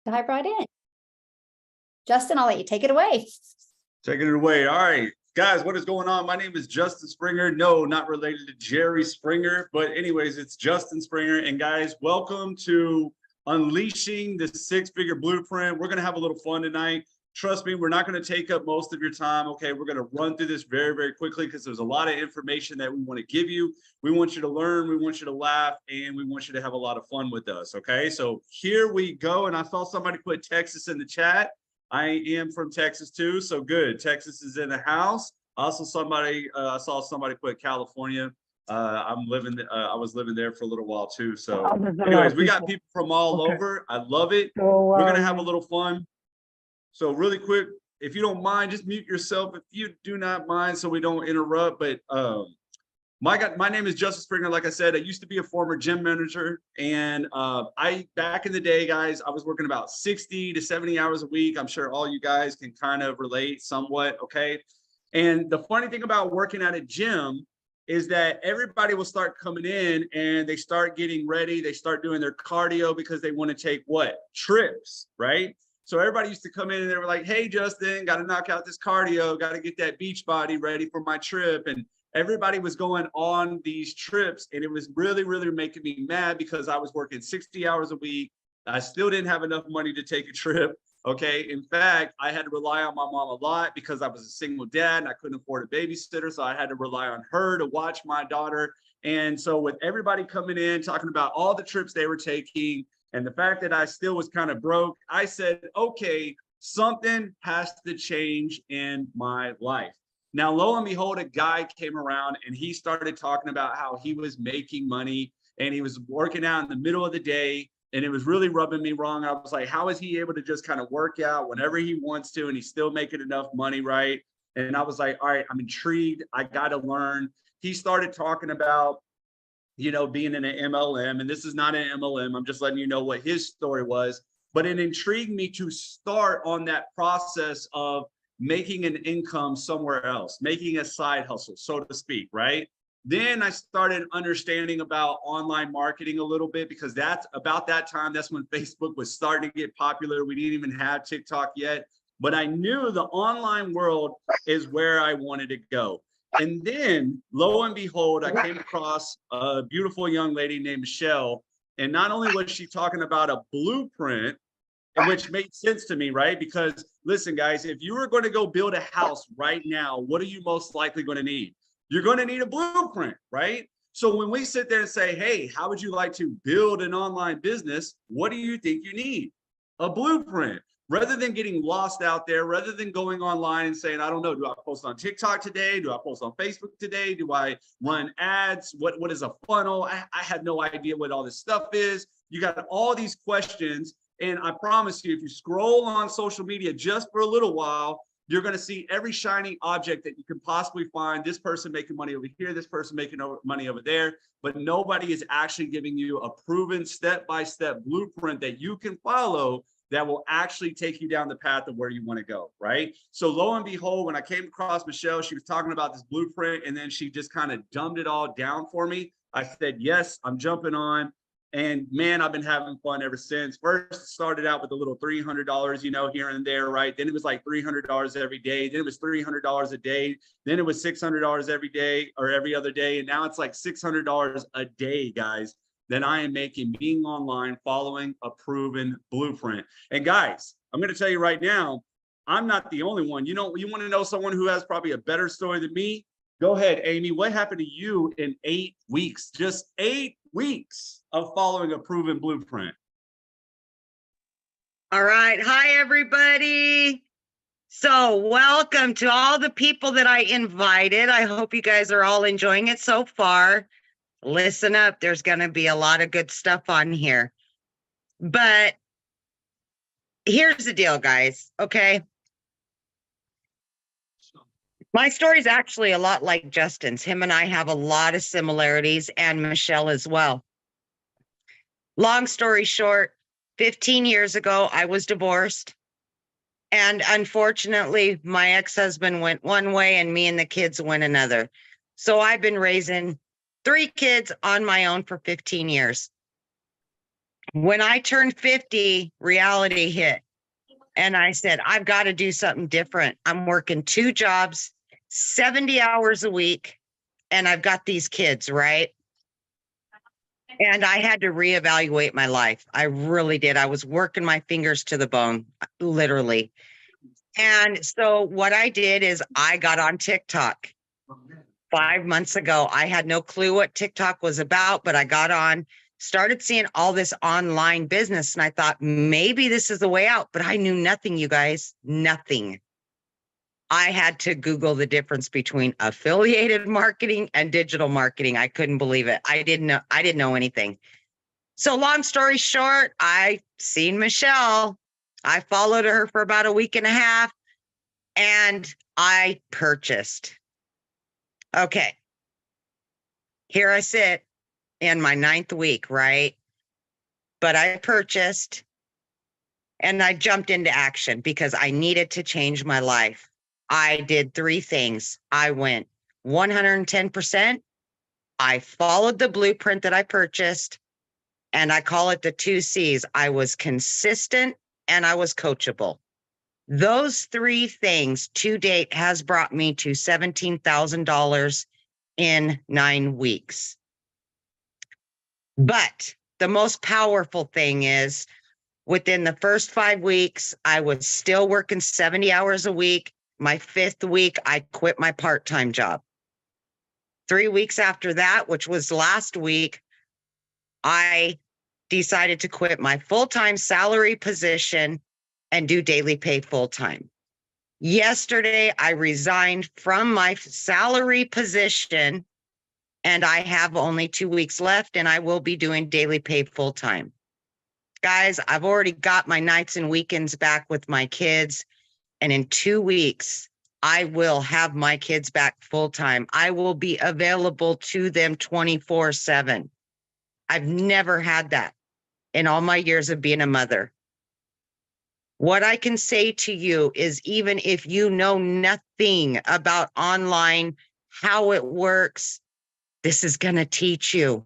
Dive right in. Justin, I'll let you take it away. Taking it away. All right, guys, what is going on? My name is Justin Springer. No, not related to Jerry Springer, but anyways, it's Justin Springer. And guys, welcome to Unleashing the Six-Figure Blueprint. We're going to have a little fun tonight. Trust me, we're not going to take up most of your time. Okay, we're going to run through this very, very quickly because there's a lot of information that we want to give you. We want you to learn, we want you to laugh, and we want you to have a lot of fun with us. Okay, so here we go. And I saw somebody put Texas in the chat. I am from Texas too, so good. Texas is in the house. Also, I saw somebody put California. I was living there for a little while too. So, anyways, we got people from all over. I love it. We're gonna have a little fun. So, really quick, if you don't mind, just mute yourself if you do not mind, so we don't interrupt. But my name is Justin Springer. Like I said, I used to be a former gym manager, and back in the day, guys, I was working about 60 to 70 hours a week. I'm sure all you guys can kind of relate somewhat, okay? And the funny thing about working at a gym is that everybody will start coming in and they start getting ready. They start doing their cardio because they want to take what? Trips, right? So everybody used to come in and they were like, hey, Justin, got to knock out this cardio, got to get that beach body ready for my trip. And everybody was going on these trips, and it was really, really making me mad because I was working 60 hours a week. I still didn't have enough money to take a trip. Okay. In fact, I had to rely on my mom a lot because I was a single dad and I couldn't afford a babysitter. So I had to rely on her to watch my daughter. And so with everybody coming in, talking about all the trips they were taking and the fact that I still was kind of broke, I said, okay, something has to change in my life. Now, lo and behold, a guy came around and he started talking about how he was making money and he was working out in the middle of the day, and it was really rubbing me wrong. I was like, how is he able to just kind of work out whenever he wants to and he's still making enough money, right? And I was like, all right, I'm intrigued. I got to learn. He started talking about, being in an MLM, and this is not an MLM. I'm just letting you know what his story was, but it intrigued me to start on that process of making an income somewhere else, making a side hustle, so to speak, right? Then I started understanding about online marketing a little bit because that's about that time. That's when Facebook was starting to get popular. We didn't even have TikTok yet, but I knew the online world is where I wanted to go. And then lo and behold, I came across a beautiful young lady named Michelle. And not only was she talking about a blueprint, which made sense to me, right? Because listen, guys, if you were going to go build a house right now, what are you most likely going to need? You're going to need a blueprint, right? So when we sit there and say, hey, how would you like to build an online business? What do you think you need? A blueprint. Rather than getting lost out there, rather than going online and saying, I don't know, do I post on TikTok today? Do I post on Facebook today? Do I run ads? What is a funnel? I have no idea what all this stuff is. You got all these questions. And I promise you, if you scroll on social media just for a little while, you're going to see every shiny object that you can possibly find. This person making money over here, this person making money over there, but nobody is actually giving you a proven step-by-step blueprint that you can follow that will actually take you down the path of where you want to go, right? So lo and behold, when I came across Michelle, she was talking about this blueprint, and then she just kind of dumbed it all down for me. I said, yes, I'm jumping on. And man, I've been having fun ever since. First, it started out with a little $300, here and there, right? Then it was like $300 every day. Then it was $300 a day. Then it was $600 every day or every other day. And now it's like $600 a day, guys, that I am making being online, following a proven blueprint. And guys, I'm going to tell you right now, I'm not the only one. You want to know someone who has probably a better story than me? Go ahead, Amy. What happened to you in 8 weeks? Just 8 weeks of following a proven blueprint. All right. Hi, everybody. So welcome to all the people that I invited. I hope you guys are all enjoying it so far. Listen up. There's going to be a lot of good stuff on here. But here's the deal, guys. Okay. My story is actually a lot like Justin's. Him and I have a lot of similarities, and Michelle as well. Long story short, 15 years ago, I was divorced. And unfortunately, my ex-husband went one way and me and the kids went another. So I've been raising 3 kids on my own for 15 years. When I turned 50, reality hit. And I said, I've got to do something different. I'm working 2 jobs, 70 hours a week, and I've got these kids, right? And I had to reevaluate my life. I really did. I was working my fingers to the bone, literally. And so what I did is I got on TikTok 5 months ago. I had no clue what TikTok was about, but I got on, started seeing all this online business, and I thought maybe this is the way out, but I knew nothing, you guys, nothing. I had to Google the difference between affiliated marketing and digital marketing. I couldn't believe it. I didn't know anything. So long story short, I seen Michelle. I followed her for about a week and a half and I purchased. Okay. Here I sit in my 9th week, right? But I purchased and I jumped into action because I needed to change my life. I did 3 things. I went 110%. I followed the blueprint that I purchased, and I call it the 2 C's. I was consistent and I was coachable. Those 3 things to date has brought me to $17,000 in 9 weeks. But the most powerful thing is within the first 5 weeks, I was still working 70 hours a week. My 5th week, I quit my part-time job. 3 weeks after that, which was last week, I decided to quit my full-time salary position and do daily pay full-time. Yesterday, I resigned from my salary position and I have only 2 weeks left and I will be doing daily pay full-time. Guys, I've already got my nights and weekends back with my kids. And in 2 weeks, I will have my kids back full-time. I will be available to them 24/7. I've never had that in all my years of being a mother. What I can say to you is even if you know nothing about online, how it works, this is going to teach you.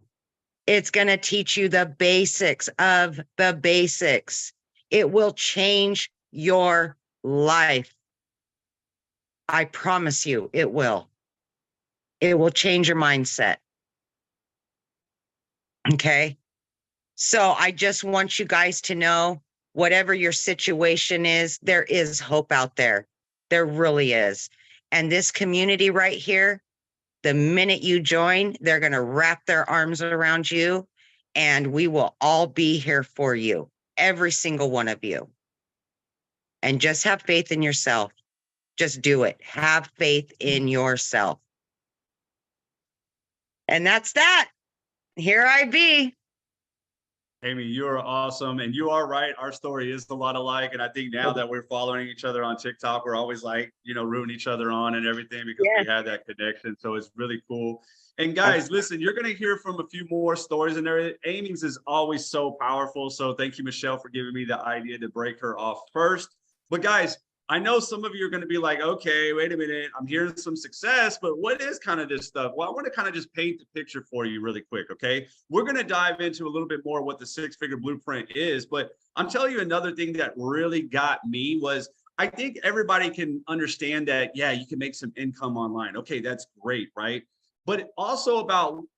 It's going to teach you the basics of the basics. It will change your life. I promise you it will. It will change your mindset. Okay. So I just want you guys to know, whatever your situation is, there is hope out there. There really is. And this community right here, the minute you join, they're going to wrap their arms around you and we will all be here for you, every single one of you. And just have faith in yourself. Just do it. Have faith in yourself. And that's that. Here I be. Amy, you are awesome. And you are right. Our story is a lot alike. And I think now that we're following each other on TikTok, we're always like, rooting each other on and everything because we have that connection. So it's really cool. And guys, listen, you're going to hear from a few more stories in there. Amy's is always so powerful. So thank you, Michelle, for giving me the idea to break her off first. But guys, I know some of you are going to be like, okay, wait a minute. I'm hearing some success, but what is kind of this stuff? Well, I want to kind of just paint the picture for you really quick, okay? We're going to dive into a little bit more what the 6-figure blueprint is, but I'm telling you another thing that really got me was I think everybody can understand that, yeah, you can make some income online. Okay, that's great, right? But also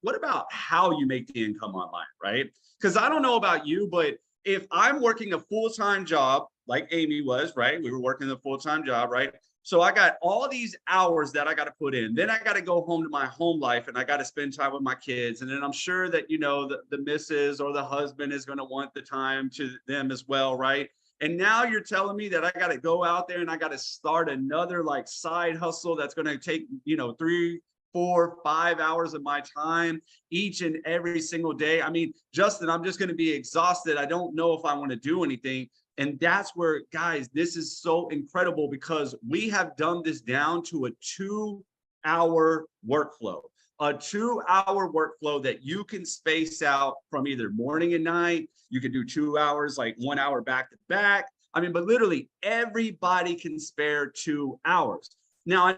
what about how you make the income online, right? Because I don't know about you, but if I'm working a full-time job, like Amy was, right? We were working a full-time job, right? So I got all these hours that I got to put in. Then I got to go home to my home life and I got to spend time with my kids. And then I'm sure that, the missus or the husband is going to want the time to them as well, right? And now you're telling me that I got to go out there and I got to start another like side hustle that's going to take, 3, 4, 5 hours of my time each and every single day. I mean, Justin, I'm just going to be exhausted. I don't know if I want to do anything. And that's where, guys, this is so incredible because we have dumbed this down to a 2-hour workflow, a 2-hour workflow that you can space out from either morning and night. You can do 2 hours, like 1 hour back to back. I mean, but literally everybody can spare 2 hours. Now,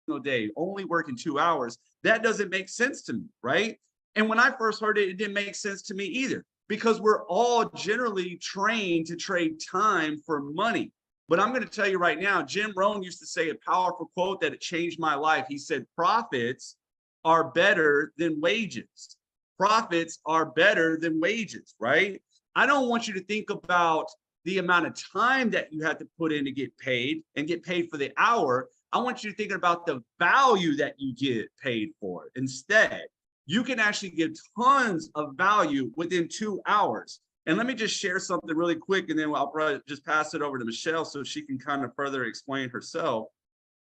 single day, only working 2 hours. That doesn't make sense to me, right? And when I first heard it, it didn't make sense to me either, because we're all generally trained to trade time for money. But I'm going to tell you right now, Jim Rohn used to say a powerful quote that it changed my life. He said, profits are better than wages. Profits are better than wages, right? I don't want you to think about the amount of time that you have to put in to get paid and get paid for the hour. I want you to think about the value that you get paid for. Instead, you can actually give tons of value within 2 hours. And let me just share something really quick, and then I'll probably just pass it over to Michelle so she can kind of further explain herself.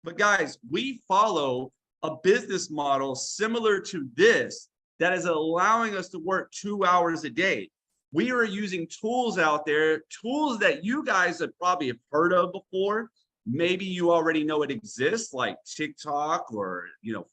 But guys, we follow a business model similar to this that is allowing us to work 2 hours a day. We are using tools out there, tools that you guys have probably heard of before. Maybe you already know it exists, like TikTok or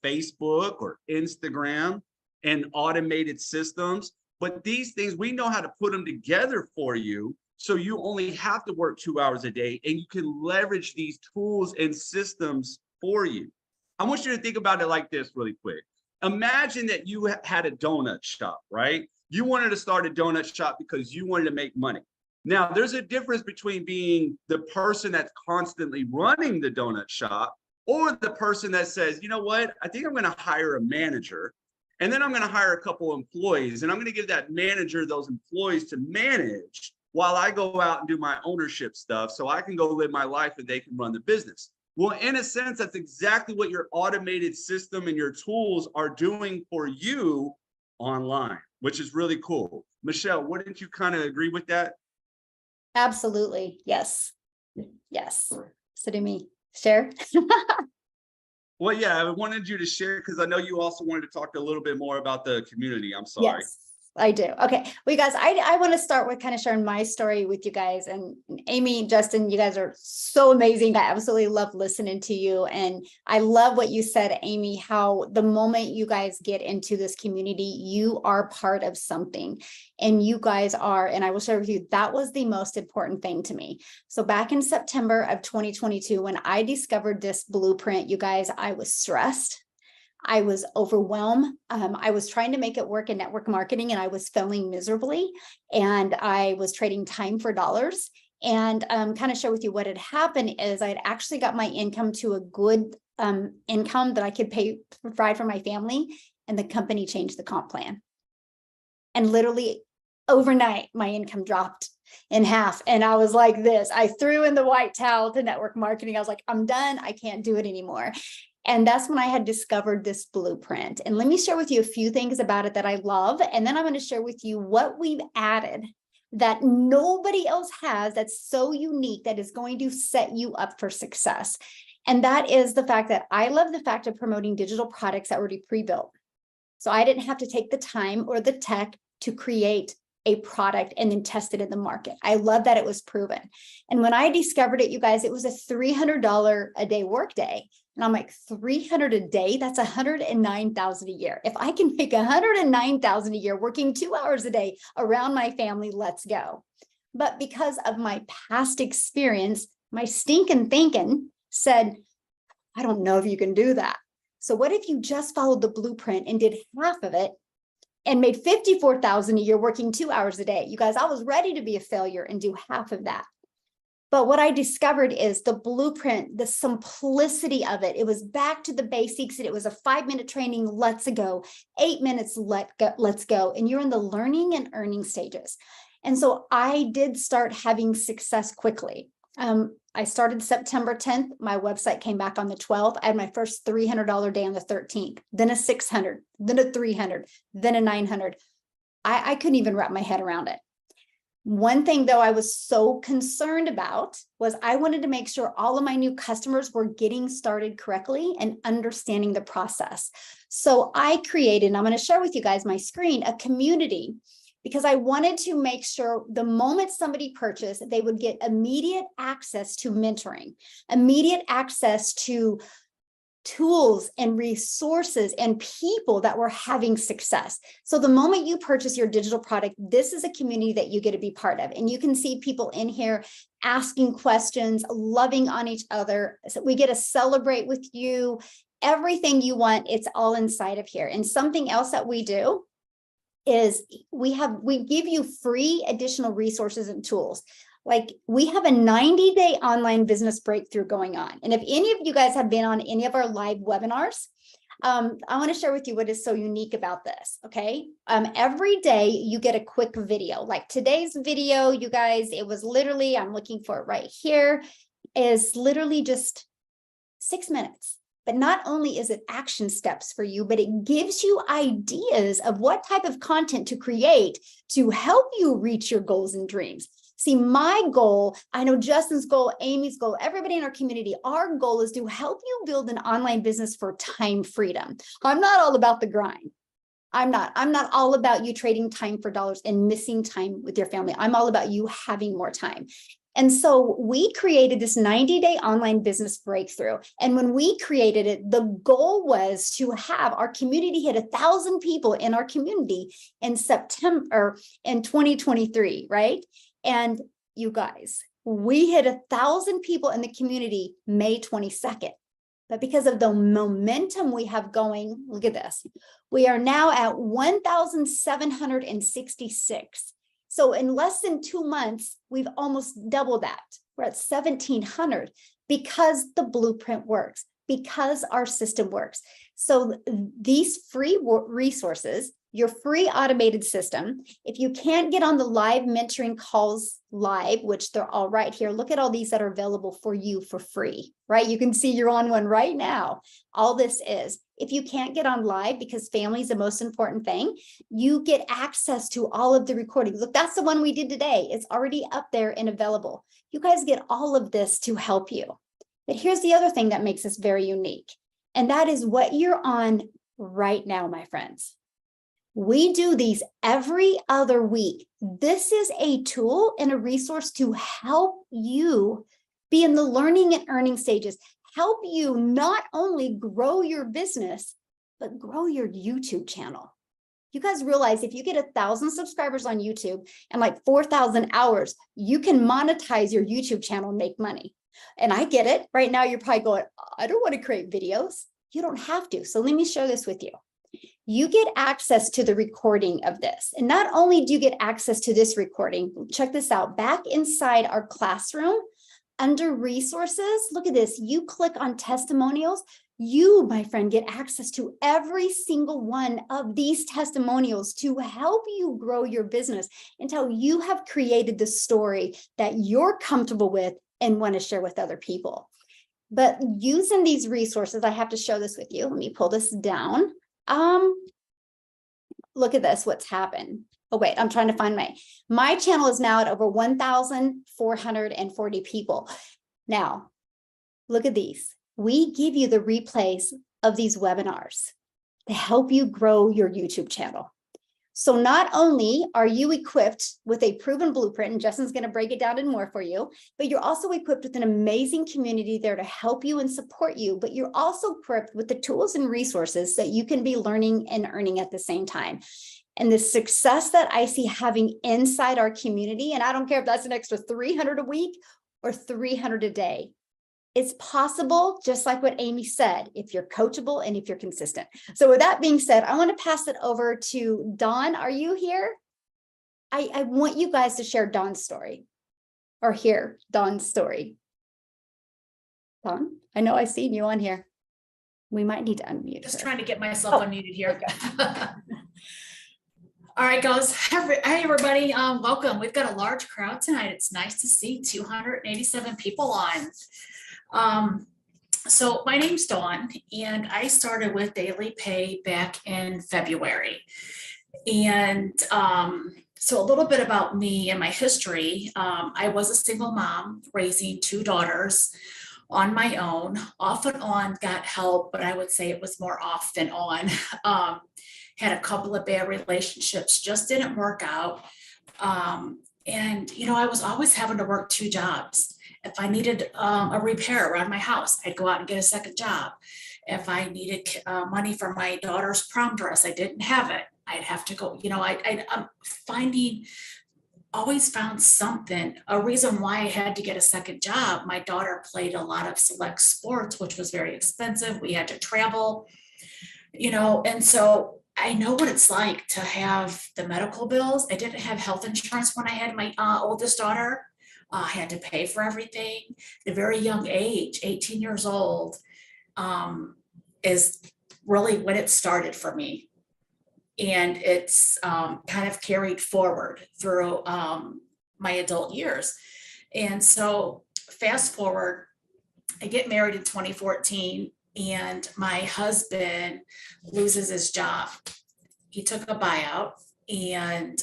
Facebook or Instagram and automated systems. But these things, we know how to put them together for you. So you only have to work 2 hours a day, and you can leverage these tools and systems for you. I want you to think about it like this really quick. Imagine that you had a donut shop, right? You wanted to start a donut shop because you wanted to make money. Now, there's a difference between being the person that's constantly running the donut shop or the person that says, you know what, I think I'm going to hire a manager, and then I'm going to hire a couple employees, and I'm going to give that manager those employees to manage while I go out and do my ownership stuff so I can go live my life and they can run the business. Well, in a sense, that's exactly what your automated system and your tools are doing for you online, which is really cool. Michelle, wouldn't you kind of agree with that? Absolutely. Yes. Yes. So do me. Share. Well, yeah, I wanted you to share because I know you also wanted to talk a little bit more about the community. I'm sorry. Yes, I do. Okay. Well, you guys, I want to start with kind of sharing my story with you guys. And Amy, Justin, you guys are so amazing. I absolutely love listening to you. And I love what you said, Amy, how the moment you guys get into this community, you are part of something. And you guys are, and I will share with you, that was the most important thing to me. So back in September of 2022, when I discovered this blueprint, you guys, I was stressed. I was overwhelmed. I was trying to make it work in network marketing, and I was failing miserably. And I was trading time for dollars. And kind of share with you what had happened is I had actually got my income to a good income that I could provide for my family. And the company changed the comp plan. And literally overnight, my income dropped in half. And I was like this. I threw in the white towel to network marketing. I was like, I'm done. I can't do it anymore. And that's when I had discovered this blueprint. And let me share with you a few things about it that I love. And then I'm going to share with you what we've added that nobody else has that's so unique that is going to set you up for success. And that is the fact that I love the fact of promoting digital products that were already pre-built. So I didn't have to take the time or the tech to create a product and then test it in the market. I love that it was proven. And when I discovered it, you guys, it was a $300 a day workday. And I'm like, 300 a day, that's 109,000 a year. If I can make 109,000 a year working 2 hours a day around my family, let's go. But because of my past experience, my stinking thinking said, I don't know if you can do that. So what if you just followed the blueprint and did half of it and made 54,000 a year working 2 hours a day? You guys, I was ready to be a failure and do half of that. But what I discovered is the blueprint, the simplicity of it. It was back to the basics. And it was a 5-minute training. Let's go. 8 minutes. Let's go. And you're in the learning and earning stages. And so I did start having success quickly. I started September 10th. My website came back on the 12th. I had my first $300 day on the 13th, then a 600, then a 300, then a 900. I couldn't even wrap my head around it. One thing, though, I was so concerned about was I wanted to make sure all of my new customers were getting started correctly and understanding the process. So I created, and I'm going to share with you guys my screen, a community, because I wanted to make sure the moment somebody purchased, they would get immediate access to mentoring, immediate access to tools and resources and people that were having success. So the moment you purchase your digital product, this is a community that you get to be part of. And you can see people in here asking questions, loving on each other. So we get to celebrate with you. everything you want, it's all inside of here. And something else that we do is we give you free additional resources and tools. Like we have a 90-day online business breakthrough going on. And if any of you guys have been on any of our live webinars, I want to share with you what is so unique about this. Okay. Every day you get a quick video, like today's video, you guys, it was literally, I'm looking for it right here, is literally just 6 minutes. But not only is it action steps for you, but it gives you ideas of what type of content to create to help you reach your goals and dreams. See, my goal, I know Justin's goal, Amy's goal, everybody in our community, our goal is to help you build an online business for time freedom. I'm not all about the grind. I'm not all about you trading time for dollars and missing time with your family. I'm all about you having more time. And so we created this 90-day online business breakthrough. And when we created it, the goal was to have our community hit 1,000 people in our community in September in 2023, right? And you guys, we hit 1,000 people in the community May 22nd. But because of the momentum we have going, look at this. We are now at 1,766. So in less than 2 months, we've almost doubled that. We're at 1,700 because the blueprint works, because our system works. So these free resources, your free automated system, if you can't get on the live mentoring calls live, which they're all right here, look at all these that are available for you for free, right? You can see you're on one right now. All this is, if you can't get on live because family is the most important thing, you get access to all of the recordings. Look, that's the one we did today. It's already up there and available. You guys get all of this to help you. But here's the other thing that makes us very unique. And that is what you're on right now, my friends. We do these every other week. This is a tool and a resource to help you be in the learning and earning stages, help you not only grow your business, but grow your YouTube channel. You guys realize if you get 1,000 subscribers on YouTube and like 4,000 hours, you can monetize your YouTube channel and make money. And I get it. Right now, you're probably going, I don't want to create videos. You don't have to. So let me share this with you. You get access to the recording of this. And not only do you get access to this recording, check this out, back inside our classroom, under resources, look at this, you click on testimonials, you, my friend, get access to every single one of these testimonials to help you grow your business until you have created the story that you're comfortable with and want to share with other people. But using these resources, I have to show this with you. Let me pull this down. Look at this, what's happened. Oh, wait, I'm trying to find my channel is now at over 1,440 people. Now, look at these. We give you the replays of these webinars to help you grow your YouTube channel. So not only are you equipped with a proven blueprint, and Justin's going to break it down and more for you, but you're also equipped with an amazing community there to help you and support you, but you're also equipped with the tools and resources that you can be learning and earning at the same time. And the success that I see having inside our community, and I don't care if that's an extra 300 a week or 300 a day, it's possible, just like what Amy said, if you're coachable and if you're consistent. So with that being said, I want to pass it over to Dawn. Are you here? I want you guys to share Dawn's story or hear Dawn's story. Dawn, I know I've seen you on here. We might need to unmute. Just trying to get myself unmuted here. All right, guys. Hi, everybody. Welcome. We've got a large crowd tonight. It's nice to see 287 people on. So my name's Dawn, and I started with Daily Pay back in February. And so a little bit about me and my history. I was a single mom raising 2 daughters on my own, off and on, got help, but I would say it was more off than on. Had a couple of bad relationships, just didn't work out. And, you know, I was always having to work 2 jobs. If I needed a repair around my house, I'd go out and get a second job. If I needed money for my daughter's prom dress, I didn't have it. I'd have to go, you know, I'm finding always found something, a reason why I had to get a second job. My daughter played a lot of select sports, which was very expensive. We had to travel, and so I know what it's like to have the medical bills. I didn't have health insurance when I had my oldest daughter. I had to pay for everything. At a very young age, 18 years old, is really when it started for me. And it's kind of carried forward through my adult years. And so fast forward, I get married in 2014 and my husband loses his job. He took a buyout and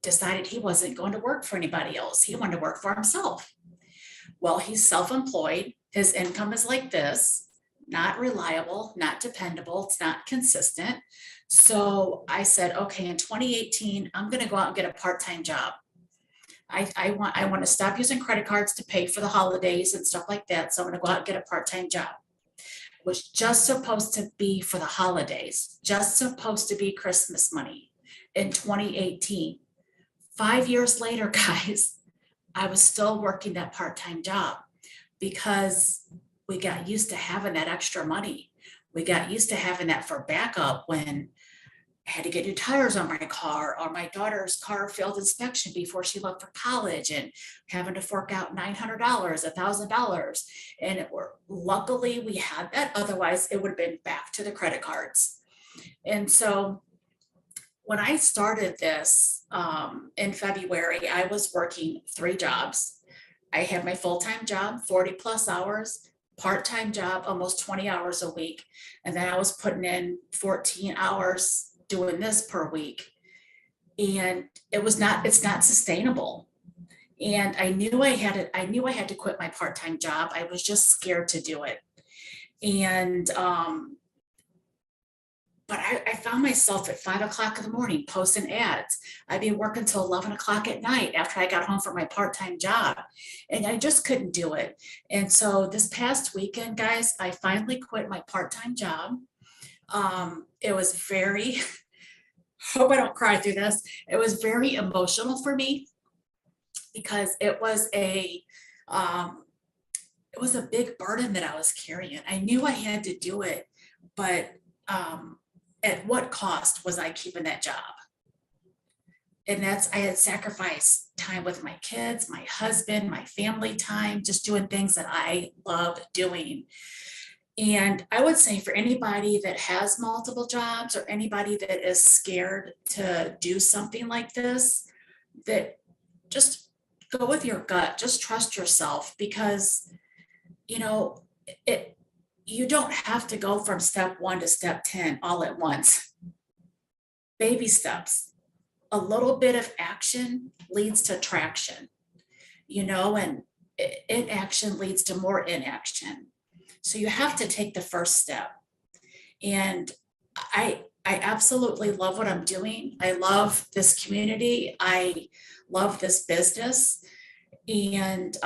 decided he wasn't going to work for anybody else. He wanted to work for himself. Well, he's self-employed. His income is like this, not reliable, not dependable. It's not consistent. So I said, okay, in 2018, I'm going to go out and get a part-time job. I want to stop using credit cards to pay for the holidays and stuff like that. So I'm going to go out and get a part-time job. It was just supposed to be for the holidays, just supposed to be Christmas money in 2018. 5 years later, guys, I was still working that part-time job because we got used to having that extra money. We got used to having that for backup when I had to get new tires on my car, or my daughter's car failed inspection before she left for college, and having to fork out $900, $1,000. And luckily we had that. Otherwise it would have been back to the credit cards. And so when I started this in February, I was working 3 jobs. I had my full-time job, 40 plus hours, part-time job, almost 20 hours a week. And then I was putting in 14 hours doing this per week. And it's not sustainable. And I knew I had to quit my part-time job. I was just scared to do it. And but I found myself at 5 o'clock in the morning posting ads. I'd be working till 11 o'clock at night after I got home from my part-time job, and I just couldn't do it. And so this past weekend, guys, I finally quit my part-time job. It was very, hope I don't cry through this. It was very emotional for me because it was a big burden that I was carrying. I knew I had to do it, but at what cost was I keeping that job? And I had sacrificed time with my kids, my husband, my family time, just doing things that I love doing. And I would say for anybody that has multiple jobs or anybody that is scared to do something like this, that just go with your gut, just trust yourself, because you don't have to go from step 1 to step 10 all at once. Baby steps. A little bit of action leads to traction, and inaction leads to more inaction. So you have to take the first step. And I absolutely love what I'm doing. I love this community. I love this business. And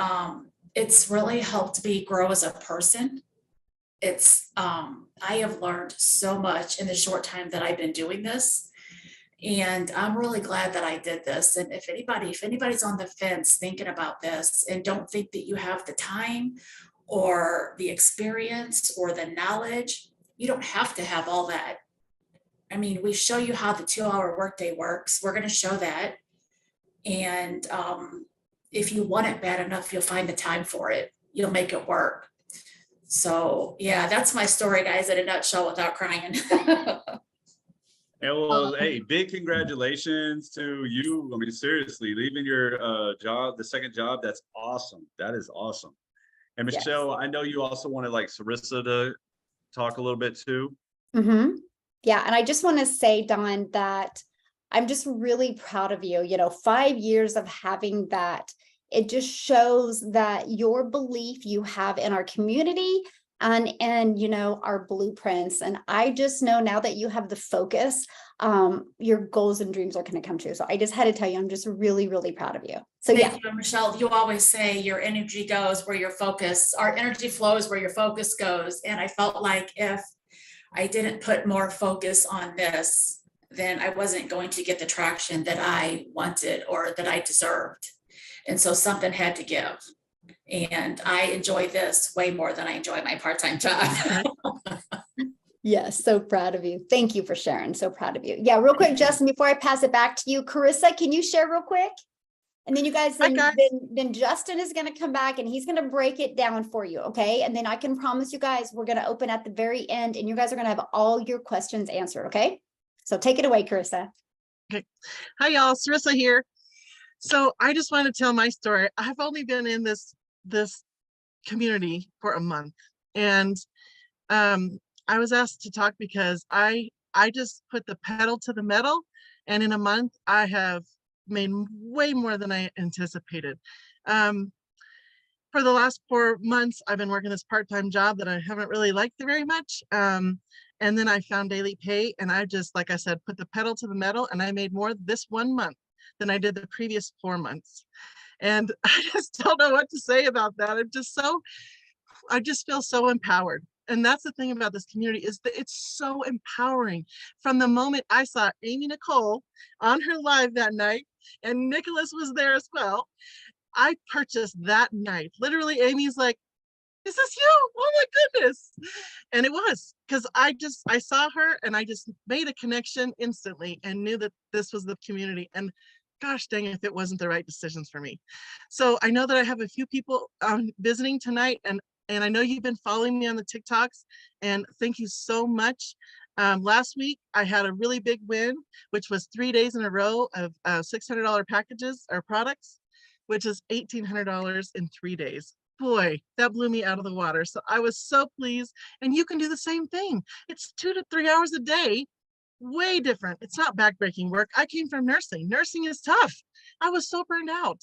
it's really helped me grow as a person. I have learned so much in the short time that I've been doing this. And I'm really glad that I did this. And if anybody's on the fence thinking about this and don't think that you have the time or the experience or the knowledge, you don't have to have all that. I mean, we show you how the 2-hour workday works. We're going to show that. And if you want it bad enough, you'll find the time for it. You'll make it work. So yeah, that's my story, guys, in a nutshell without crying. Well, hey, big congratulations to you. I mean, seriously, leaving your job, the second job, that's awesome. That is awesome. And Michelle, yes. I know you also wanted Sarissa to talk a little bit too. Mm-hmm. Yeah. And I just want to say, Dawn, that I'm just really proud of you. 5 years of having that, it just shows that your belief you have in our community and our blueprints. And I just know now that you have the focus, your goals and dreams are going to come true. So I just had to tell you, I'm just really, really proud of you. So Thank you, Michelle. You always say your energy goes where your focus, our energy flows where your focus goes. And I felt like if I didn't put more focus on this, then I wasn't going to get the traction that I wanted or that I deserved. And so something had to give. And I enjoy this way more than I enjoy my part-time job. Yes, so proud of you. Thank you for sharing. So proud of you. Yeah, real quick, Justin, before I pass it back to you, Carissa, can you share real quick? And then you guys, Hi, guys. then Justin is going to come back and he's going to break it down for you. Okay. And then I can promise you guys, we're going to open at the very end and you guys are going to have all your questions answered. Okay. So take it away, Carissa. Okay. Hi, y'all. Sarissa here. So I just want to tell my story. I've only been in this community for a month, and I was asked to talk because I just put the pedal to the metal, and in a month I have made way more than I anticipated. For the last 4 months, I've been working this part-time job that I haven't really liked very much. And then I found daily pay, and I just, like I said, put the pedal to the metal, and I made more this 1 month than I did the previous 4 months. And I just don't know what to say about that. I just feel so empowered. And that's the thing about this community, is that it's so empowering. From the moment I saw Amy Nicole on her live that night, and Nicholas was there as well, I purchased that night. Literally, Amy's like, "Is this you? Oh my goodness." And it was, because I saw her and I just made a connection instantly and knew that this was the community. And gosh dang, if it wasn't the right decisions for me. So I know that I have a few people visiting tonight, and I know you've been following me on the TikToks, and thank you so much. Last week I had a really big win, which was 3 days in a row of $600 packages or products, which is $1,800 in 3 days. Boy, that blew me out of the water. So I was so pleased. And you can do the same thing. It's 2 to 3 hours a day, way different. It's not backbreaking work. I came from nursing. Nursing is tough. I was so burned out.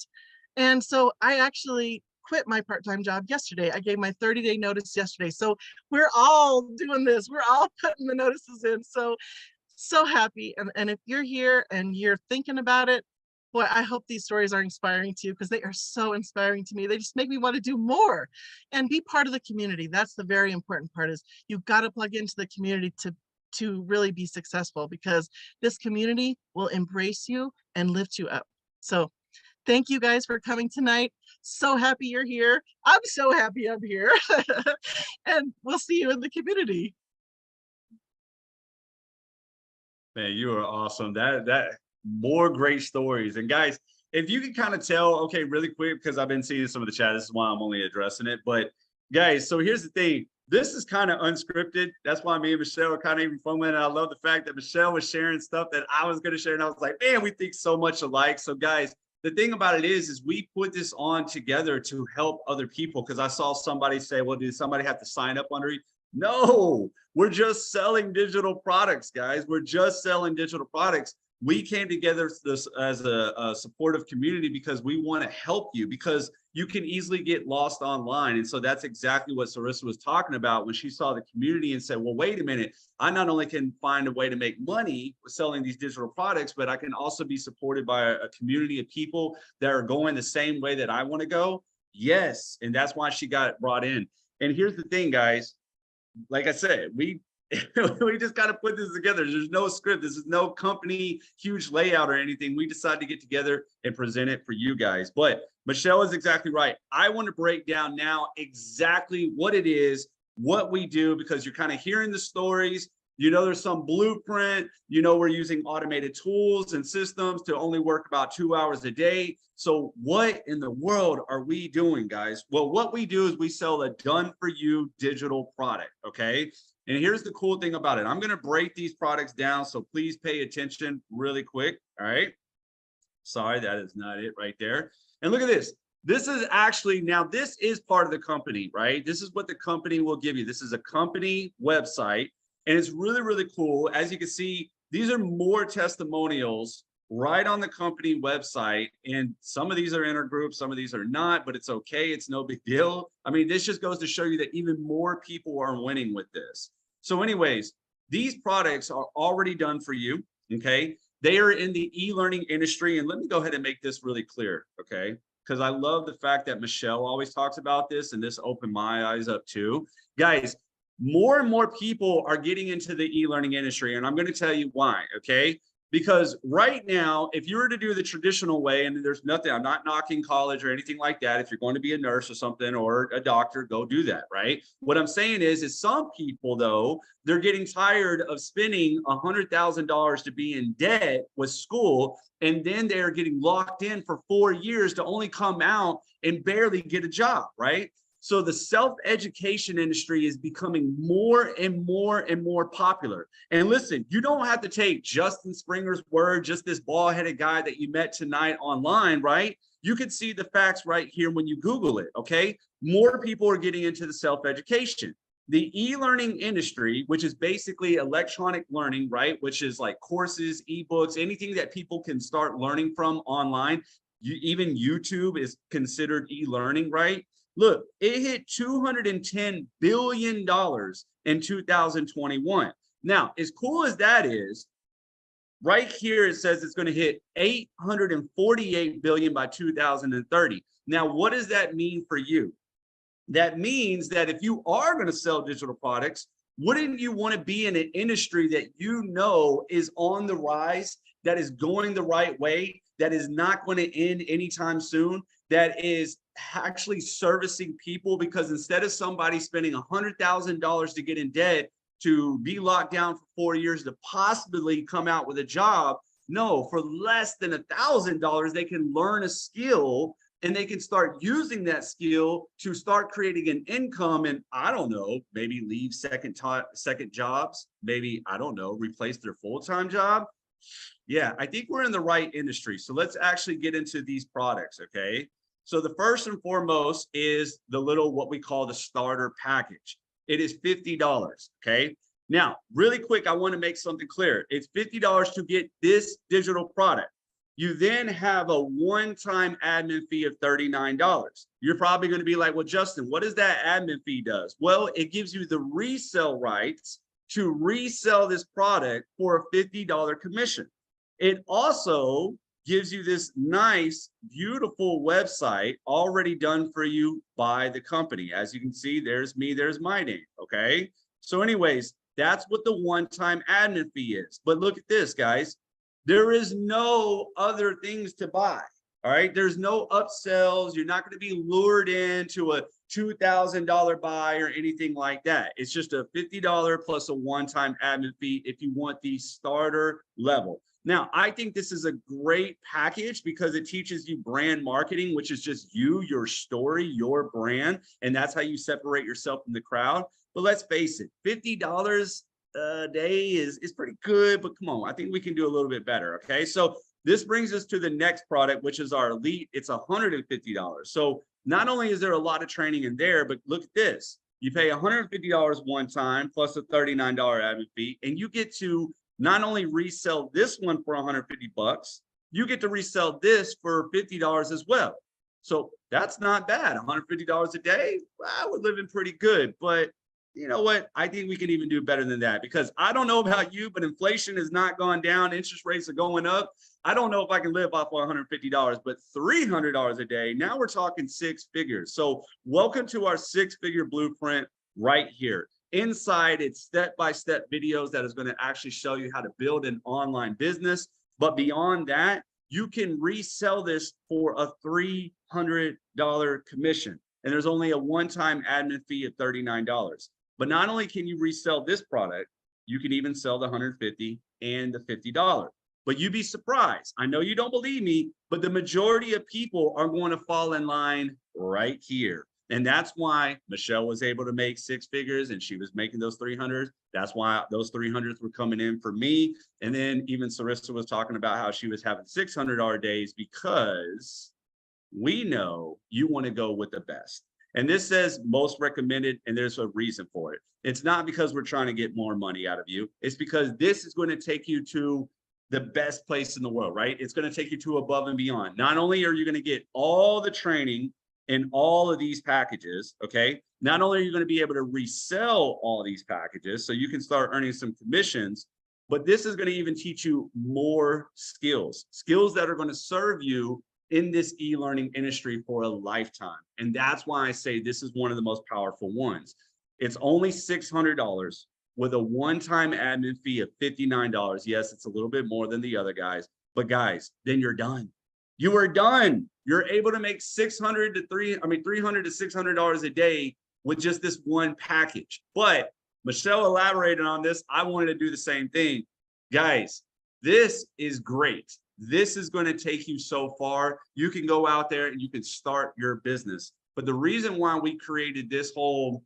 And so I actually quit my part-time job yesterday. I gave my 30-day notice yesterday. So we're all doing this. We're all putting the notices in. So happy. And if you're here and you're thinking about it, boy, I hope these stories are inspiring to you, because they are so inspiring to me. They just make me want to do more and be part of the community. That's the very important part, is you've got to plug into the community to really be successful, because this community will embrace you and lift you up. So thank you guys for coming tonight. So happy you're here. I'm so happy I'm here. And we'll see you in the community. Man, you are awesome. That more great stories. And guys, if you can kind of tell, okay, really quick, because I've been seeing some of the chat, this is why I'm only addressing it. But guys, so here's the thing. This is kind of unscripted. That's why me and Michelle are kind of even foaming. And I love the fact that Michelle was sharing stuff that I was going to share. And I was like, man, we think so much alike. So guys, the thing about it is we put this on together to help other people. Because I saw somebody say, well, did somebody have to sign up under it? No, we're just selling digital products, guys. We're just selling digital products. We came together this as a supportive community because we want to help you, because you can easily get lost online. And so that's exactly what Sarissa was talking about when she saw the community and said, well, wait a minute, I not only can find a way to make money with selling these digital products, but I can also be supported by a community of people that are going the same way that I want to go. Yes. And that's why she got brought in. And here's the thing, guys. Like I said, we just got to put this together. There's no script. This is no company huge layout or anything. We decided to get together and present it for you guys. But Michelle is exactly right. I want to break down now exactly what it is, what we do, because you're kind of hearing the stories. You know, there's some blueprint. You know, we're using automated tools and systems to only work about 2 hours a day. So what in the world are we doing, guys? Well, what we do is we sell a done-for-you digital product, okay? And here's the cool thing about it. I'm going to break these products down, so please pay attention really quick, all right? Sorry, that is not it right there. And look at this. This is actually, now this is part of the company, right? This is what the company will give you. This is a company website, and it's really, really cool. As you can see, these are more testimonials right on the company website. And some of these are intergroup, some of these are not, but it's okay. It's no big deal. I mean, this just goes to show you that even more people are winning with this. So anyways, these products are already done for you, okay? They are in the e-learning industry. And let me go ahead and make this really clear, okay? Because I love the fact that Michelle always talks about this, and this opened my eyes up too. Guys, more and more people are getting into the e-learning industry, and I'm going to tell you why, okay? Because right now, if you were to do the traditional way, and there's nothing, I'm not knocking college or anything like that. If you're going to be a nurse or something or a doctor, go do that, right? What I'm saying is some people, though, they're getting tired of spending $100,000 to be in debt with school, and then they're getting locked in for 4 years to only come out and barely get a job, right? So the self-education industry is becoming more and more and more popular. And listen, you don't have to take Justin Springer's word, just this bald-headed guy that you met tonight online, right? You can see the facts right here when you Google it, okay? More people are getting into the self-education. The e-learning industry, which is basically electronic learning, right? Which is like courses, ebooks, anything that people can start learning from online. Even YouTube is considered e-learning, right? Look, it hit $210 billion in 2021. Now, as cool as that is, right here it says it's going to hit 848 billion by 2030. Now, what does that mean for you? That means that if you are going to sell digital products, wouldn't you want to be in an industry that you know is on the rise, that is going the right way, that is not going to end anytime soon, that is actually servicing people? Because instead of somebody spending $100,000 to get in debt, to be locked down for 4 years to possibly come out with a job, no, for less than $1,000, they can learn a skill and they can start using that skill to start creating an income. And I don't know, maybe leave second jobs, maybe, I don't know, replace their full-time job. Yeah, I think we're in the right industry. So let's actually get into these products, okay? So the first and foremost is the little, what we call the starter package. It is $50, okay? Now, really quick, I want to make something clear. It's $50 to get this digital product. You then have a one-time admin fee of $39. You're probably going to be like, well, Justin, what does that admin fee does? Well, it gives you the resale rights to resell this product for a $50 commission. It also gives you this nice, beautiful website already done for you by the company. As you can see, there's me, there's my name, okay? So anyways, that's what the one-time admin fee is. But look at this, guys. There is no other things to buy, all right? There's no upsells. You're not gonna be lured into a $2,000 buy or anything like that. It's just a $50 plus a one-time admin fee if you want the starter level. Now, I think this is a great package because it teaches you brand marketing, which is just you, your story, your brand, and that's how you separate yourself from the crowd. But let's face it, $50 a day is pretty good, but come on, I think we can do a little bit better, okay? So this brings us to the next product, which is our Elite. It's $150. So not only is there a lot of training in there, but look at this. You pay $150 one time plus a $39 admin fee, and you get to not only resell this one for 150 bucks, you get to resell this for $50 as well. So that's not bad. $150 a day, well, we're living pretty good. But you know what? I think we can even do better than that, because I don't know about you, but inflation has not gone down. Interest rates are going up. I don't know if I can live off of $150, but $300 a day, now we're talking 6 figures. So welcome to our 6-figure blueprint right here. Inside, it's step-by-step videos that is going to actually show you how to build an online business. But beyond that, you can resell this for a $300 commission. And there's only a one-time admin fee of $39. But not only can you resell this product, you can even sell the $150 and the $50. But you'd be surprised. I know you don't believe me, but the majority of people are going to fall in line right here. And that's why Michelle was able to make 6 figures and she was making those 300. That's why those 300s were coming in for me. And then even Sarissa was talking about how she was having $600 days, because we know you want to go with the best. And this says most recommended, and there's a reason for it. It's not because we're trying to get more money out of you. It's because this is going to take you to the best place in the world, right? It's going to take you to above and beyond. Not only are you going to get all the training in all of these packages, okay? Not only are you going to be able to resell all these packages so you can start earning some commissions, but this is going to even teach you more skills that are going to serve you in this e-learning industry for a lifetime. And that's why I say this is one of the most powerful ones. It's only $600 with a one-time admin fee of $59. Yes, it's a little bit more than the other guys, but guys, then you're done. You are done. You're able to make $300 to $600 a day with just this one package. But Michelle elaborated on this. I wanted to do the same thing. Guys, this is great. This is going to take you so far. You can go out there and you can start your business. But the reason why we created this whole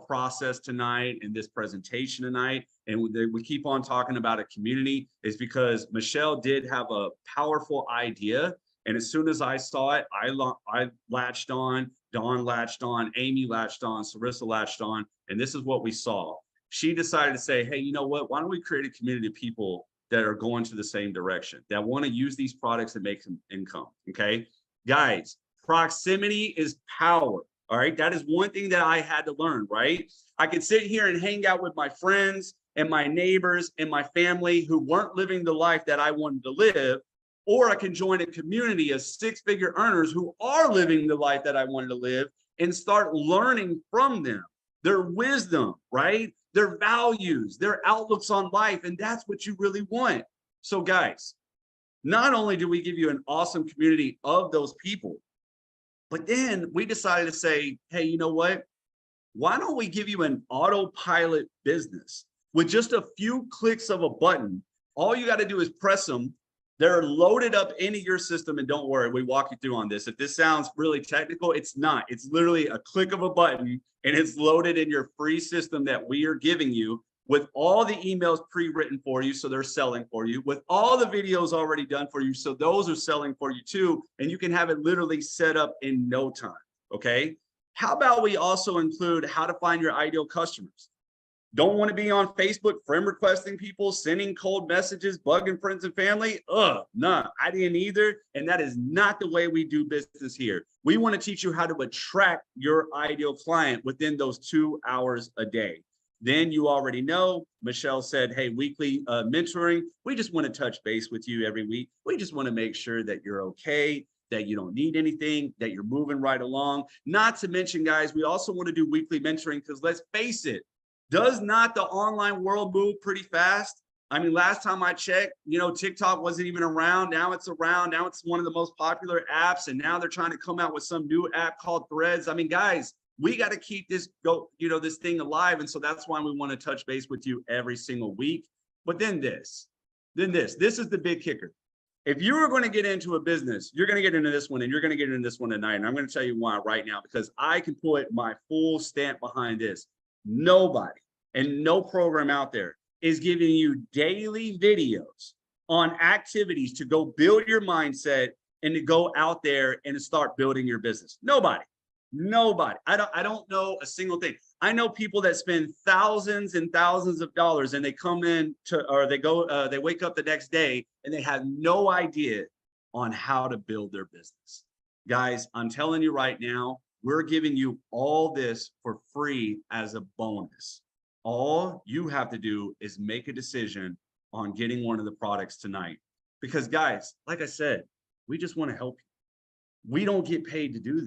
process tonight and this presentation tonight, and we keep on talking about a community, is because Michelle did have a powerful idea. And as soon as I saw it, I latched on, Dawn latched on, Amy latched on, Sarissa latched on, and this is what we saw. She decided to say, hey, you know what? Why don't we create a community of people that are going to the same direction, that want to use these products and make some income, okay? Guys, proximity is power, all right? That is one thing that I had to learn, right? I could sit here and hang out with my friends and my neighbors and my family who weren't living the life that I wanted to live, or I can join a community of six-figure earners who are living the life that I wanted to live and start learning from them, their wisdom, right? Their values, their outlooks on life. And that's what you really want. So guys, not only do we give you an awesome community of those people, but then we decided to say, hey, you know what? Why don't we give you an autopilot business with just a few clicks of a button? All you got to do is press them. They're loaded up into your system, and don't worry, we walk you through on this. If this sounds really technical, it's not. It's literally a click of a button, and it's loaded in your free system that we are giving you with all the emails pre-written for you, so they're selling for you, with all the videos already done for you, so those are selling for you too, and you can have it literally set up in no time, okay? How about we also include how to find your ideal customers? Don't want to be on Facebook friend requesting people, sending cold messages, bugging friends and family? Nah, I didn't either. And that is not the way we do business here. We want to teach you how to attract your ideal client within those 2 hours a day. Then you already know, Michelle said, hey, weekly mentoring. We just want to touch base with you every week. We just want to make sure that you're okay, that you don't need anything, that you're moving right along. Not to mention, guys, we also want to do weekly mentoring because let's face it, does not the online world move pretty fast? I mean, last time I checked, TikTok wasn't even around. Now it's around. Now it's one of the most popular apps. And now they're trying to come out with some new app called Threads. I mean, guys, we got to keep this this thing alive. And so that's why we want to touch base with you every single week. But then this is the big kicker. If you are going to get into a business, you're going to get into this one and you're going to get into this one tonight. And I'm going to tell you why right now, because I can put my full stamp behind this. Nobody and no program out there is giving you daily videos on activities to go build your mindset and to go out there and to start building your business. Nobody. I don't know a single thing. I know people that spend thousands and thousands of dollars and they come in to, or they wake up the next day and they have no idea on how to build their business. Guys, I'm telling you right now, we're giving you all this for free as a bonus. All you have to do is make a decision on getting one of the products tonight. Because guys, like I said, we just want to help you. We don't get paid to do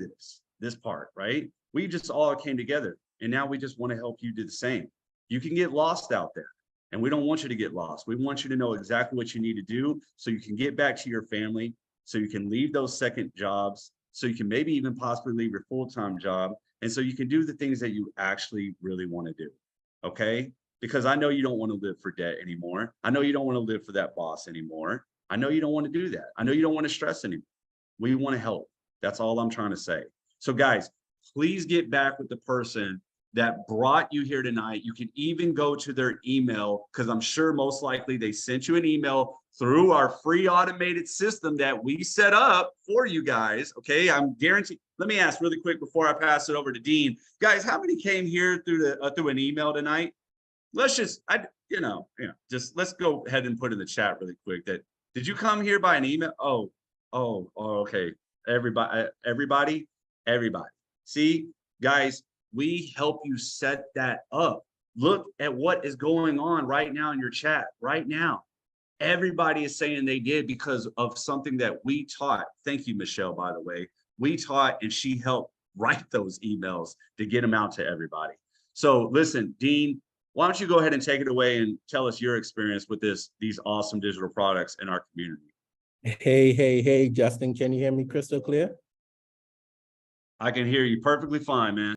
this part, right? We just all came together and now we just want to help you do the same. You can get lost out there and we don't want you to get lost. We want you to know exactly what you need to do so you can get back to your family, so you can leave those second jobs, so you can maybe even possibly leave your full-time job. And so you can do the things that you actually really want to do. Okay? Because I know you don't want to live for debt anymore. I know you don't want to live for that boss anymore. I know you don't want to do that. I know you don't want to stress anymore. We want to help. That's all I'm trying to say. So guys, please get back with the person that brought you here tonight. You can even go to their email because I'm sure most likely they sent you an email through our free automated system that we set up for you guys. Okay, I'm guaranteed. Let me ask really quick before I pass it over to Dean. Guys, how many came here through an email tonight? Let's just, just let's go ahead and put in the chat really quick that, did you come here by an email? Oh, okay. Everybody. See, guys, we help you set that up. Look at what is going on right now in your chat right now. Everybody is saying they did because of something that we taught. Thank you, Michelle, by the way. We taught and she helped write those emails to get them out to everybody. So listen, Dean, why don't you go ahead and take it away and tell us your experience with these awesome digital products in our community? Hey, Justin, can you hear me crystal clear? I can hear you perfectly fine, man.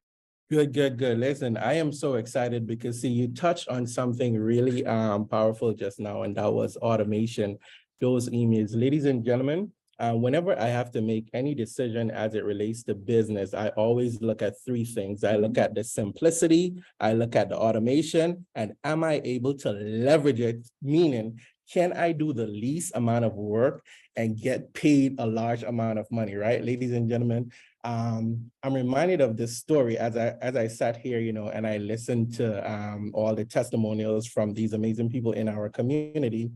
Good. Listen, I am so excited because see, you touched on something really powerful just now, and that was automation, those emails. Ladies and gentlemen, whenever I have to make any decision as it relates to business, I always look at three things. I look at the simplicity, I look at the automation, and am I able to leverage it? Meaning, can I do the least amount of work and get paid a large amount of money, right? Ladies and gentlemen, I'm reminded of this story as I sat here, and I listened to all the testimonials from these amazing people in our community.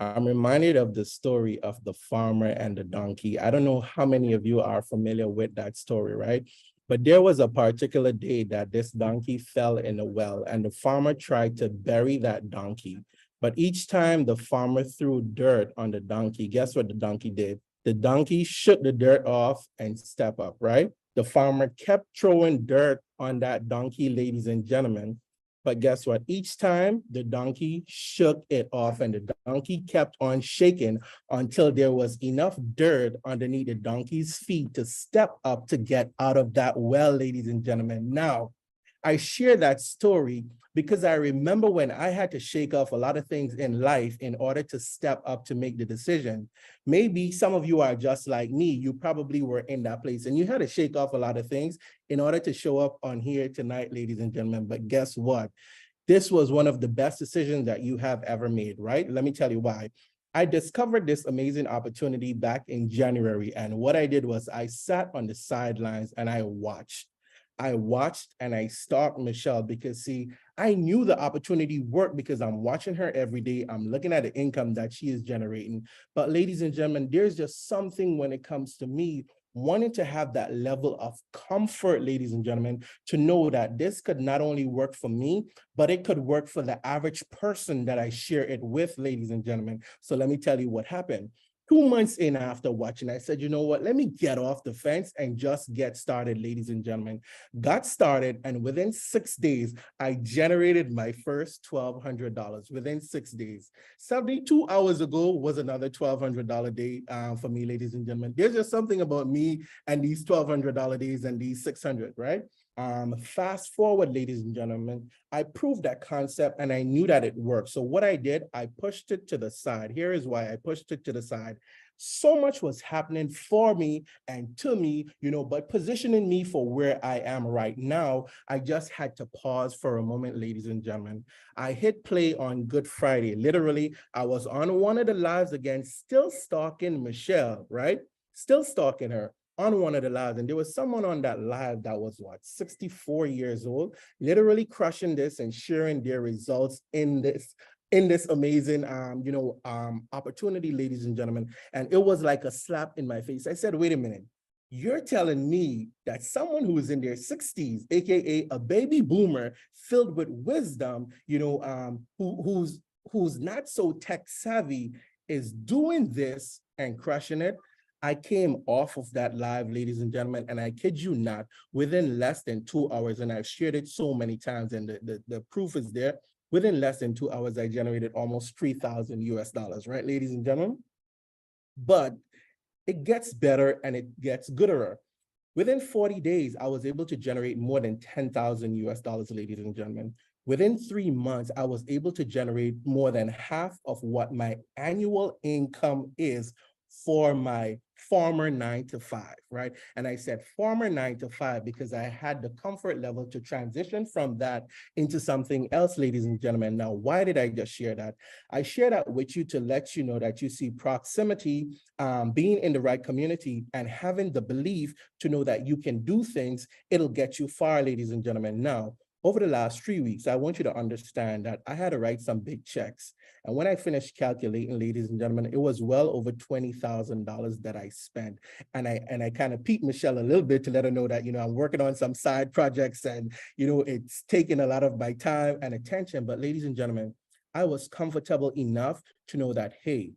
I'm reminded of the story of the farmer and the donkey. I don't know how many of you are familiar with that story, right? But there was a particular day that this donkey fell in a well, and the farmer tried to bury that donkey. But each time the farmer threw dirt on the donkey, guess what the donkey did? The donkey shook the dirt off and stepped up, right? The farmer kept throwing dirt on that donkey, ladies and gentlemen. But guess what? Each time the donkey shook it off and the donkey kept on shaking until there was enough dirt underneath the donkey's feet to step up to get out of that well, ladies and gentlemen. Now, I share that story because I remember when I had to shake off a lot of things in life in order to step up to make the decision. Maybe some of you are just like me. You probably were in that place and you had to shake off a lot of things in order to show up on here tonight, ladies and gentlemen. But guess what? This was one of the best decisions that you have ever made, right? Let me tell you why. I discovered this amazing opportunity back in January. And what I did was I sat on the sidelines and I watched and I stalked Michelle because see, I knew the opportunity worked because I'm watching her every day. I'm looking at the income that she is generating. But ladies and gentlemen, there's just something when it comes to me wanting to have that level of comfort, ladies and gentlemen, to know that this could not only work for me, but it could work for the average person that I share it with, ladies and gentlemen. So let me tell you what happened. 2 months in after watching, I said, you know what, let me get off the fence and just get started, ladies and gentlemen. Got started, and within 6 days, I generated my first $1,200 within 6 days. 72 hours ago was another $1,200 day for me, ladies and gentlemen. There's just something about me and these $1,200 days and these 600, right? Fast forward, ladies and gentlemen, I proved that concept and I knew that it worked. So what I did, I pushed it to the side. Here is why I pushed it to the side. So much was happening for me and to me, but positioning me for where I am right now, I just had to pause for a moment, ladies and gentlemen. I hit play on Good Friday. Literally, I was on one of the lives again, still stalking Michelle, right? Still stalking her on one of the lives, and there was someone on that live that was 64 years old, literally crushing this and sharing their results in this amazing opportunity, ladies and gentlemen. And it was like a slap in my face. I said, wait a minute, you're telling me that someone who is in their 60s, aka a baby boomer filled with wisdom, who's not so tech savvy, is doing this and crushing it? I came off of that live, ladies and gentlemen, and I kid you not, within less than 2 hours, and I've shared it so many times, and the proof is there. Within less than 2 hours, I generated almost 3,000 US dollars, right, ladies and gentlemen? But it gets better and it gets gooder. Within 40 days, I was able to generate more than 10,000 US dollars, ladies and gentlemen. Within 3 months, I was able to generate more than half of what my annual income is for my former 9-to-5, right? And I said former 9-to-5 because I had the comfort level to transition from that into something else, ladies and gentlemen. Now, why did I just share that? I share that with you to let you know that you see proximity, being in the right community and having the belief to know that you can do things, it'll get you far, ladies and gentlemen. Now, over the last 3 weeks, I want you to understand that I had to write some big checks. And when I finished calculating, ladies and gentlemen, it was well over $20,000 that I spent. And I kind of peeped Michelle a little bit to let her know that, I'm working on some side projects and, it's taking a lot of my time and attention. But ladies and gentlemen, I was comfortable enough to know that, hey,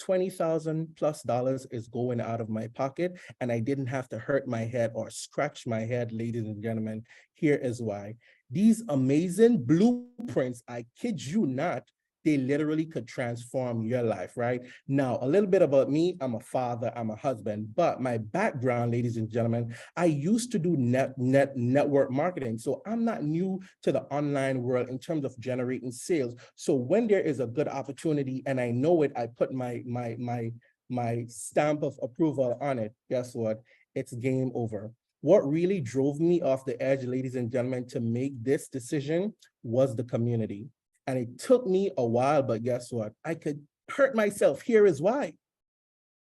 $20,000+ is going out of my pocket, and I didn't have to hurt my head or scratch my head, ladies and gentlemen. Here is why. These amazing blueprints, I kid you not, they literally could transform your life, right? Now, a little bit about me. I'm a father, I'm a husband, but my background, ladies and gentlemen, I used to do network marketing. So I'm not new to the online world in terms of generating sales. So when there is a good opportunity and I know it, I put my stamp of approval on it. Guess what? It's game over. What really drove me off the edge, ladies and gentlemen, to make this decision was the community. And it took me a while, but guess what? I could hurt myself. Here is why.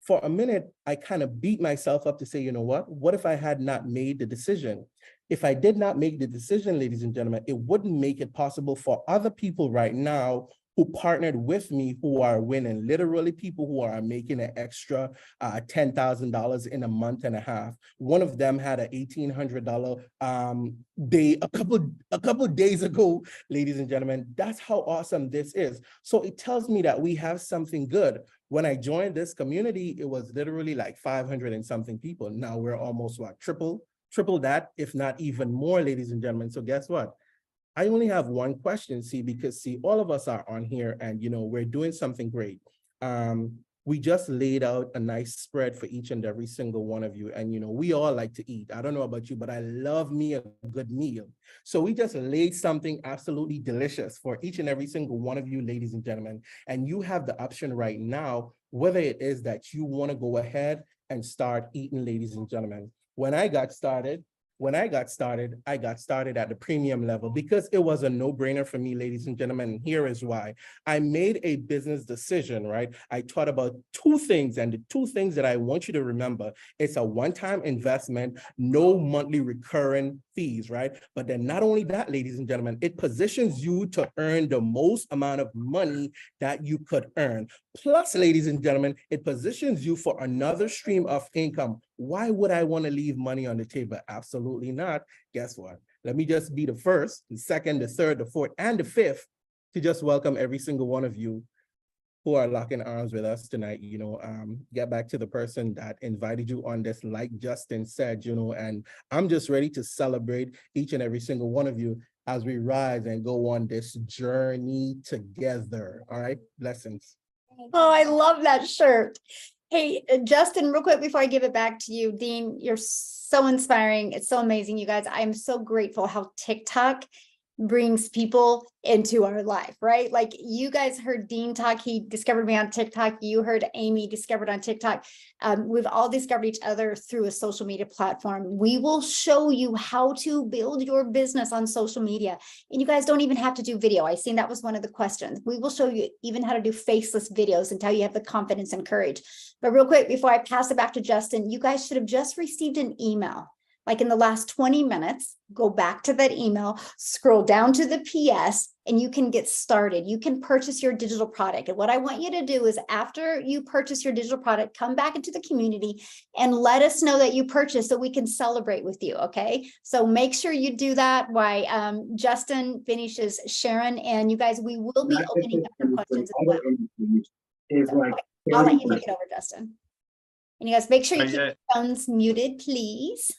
For a minute, I kind of beat myself up to say, you know what if I had not made the decision? If I did not make the decision, ladies and gentlemen, it wouldn't make it possible for other people right now who partnered with me who are winning, literally people who are making an extra $10,000 in a month and a half. One of them had an $1,800 day a couple days ago, ladies and gentlemen. That's how awesome this is. So it tells me that we have something good. When I joined this community, it was literally like 500 and something people. Now we're almost what, triple that, if not even more, ladies and gentlemen. So guess what? I only have one question, because all of us are on here and, we're doing something great. We just laid out a nice spread for each and every single one of you. And, we all like to eat. I don't know about you, but I love me a good meal. So we just laid something absolutely delicious for each and every single one of you, ladies and gentlemen. And you have the option right now, whether it is that you want to go ahead and start eating, ladies and gentlemen. When I got started, I got started at the premium level because it was a no-brainer for me, ladies and gentlemen. And here is why. I made a business decision, right? I thought about two things, and the two things that I want you to remember, it's a one-time investment, no monthly recurring fees, right? But then not only that, ladies and gentlemen, it positions you to earn the most amount of money that you could earn. Plus, ladies and gentlemen, it positions you for another stream of income. Why would I want to leave money on the table? Absolutely not. Guess what? Let me just be the first, the second, the third, the fourth, and the fifth to just welcome every single one of you who are locking arms with us tonight. Get back to the person that invited you on this, like Justin said, and I'm just ready to celebrate each and every single one of you as we rise and go on this journey together. All right, blessings. Oh, I love that shirt. Hey, Justin, real quick before I give it back to you, Dean, you're so inspiring. It's so amazing, you guys. I'm so grateful how TikTok brings people into our life, right? Like you guys heard Dean talk, he discovered me on TikTok. You heard Amy discovered on TikTok. We've all discovered each other through a social media platform. We will show you how to build your business on social media. And you guys don't even have to do video. I seen that was one of the questions. We will show you even how to do faceless videos until you have the confidence and courage. But real quick, before I pass it back to Justin, you guys should have just received an email. Like in the last 20 minutes, go back to that email, scroll down to the PS, and you can get started. You can purchase your digital product. And what I want you to do is after you purchase your digital product, come back into the community and let us know that you purchased so we can celebrate with you, okay? So make sure you do that while Justin finishes sharing. And you guys, we will be opening up for questions as well. I'll let you take it over, Justin. And you guys, make sure you keep your phones muted, please.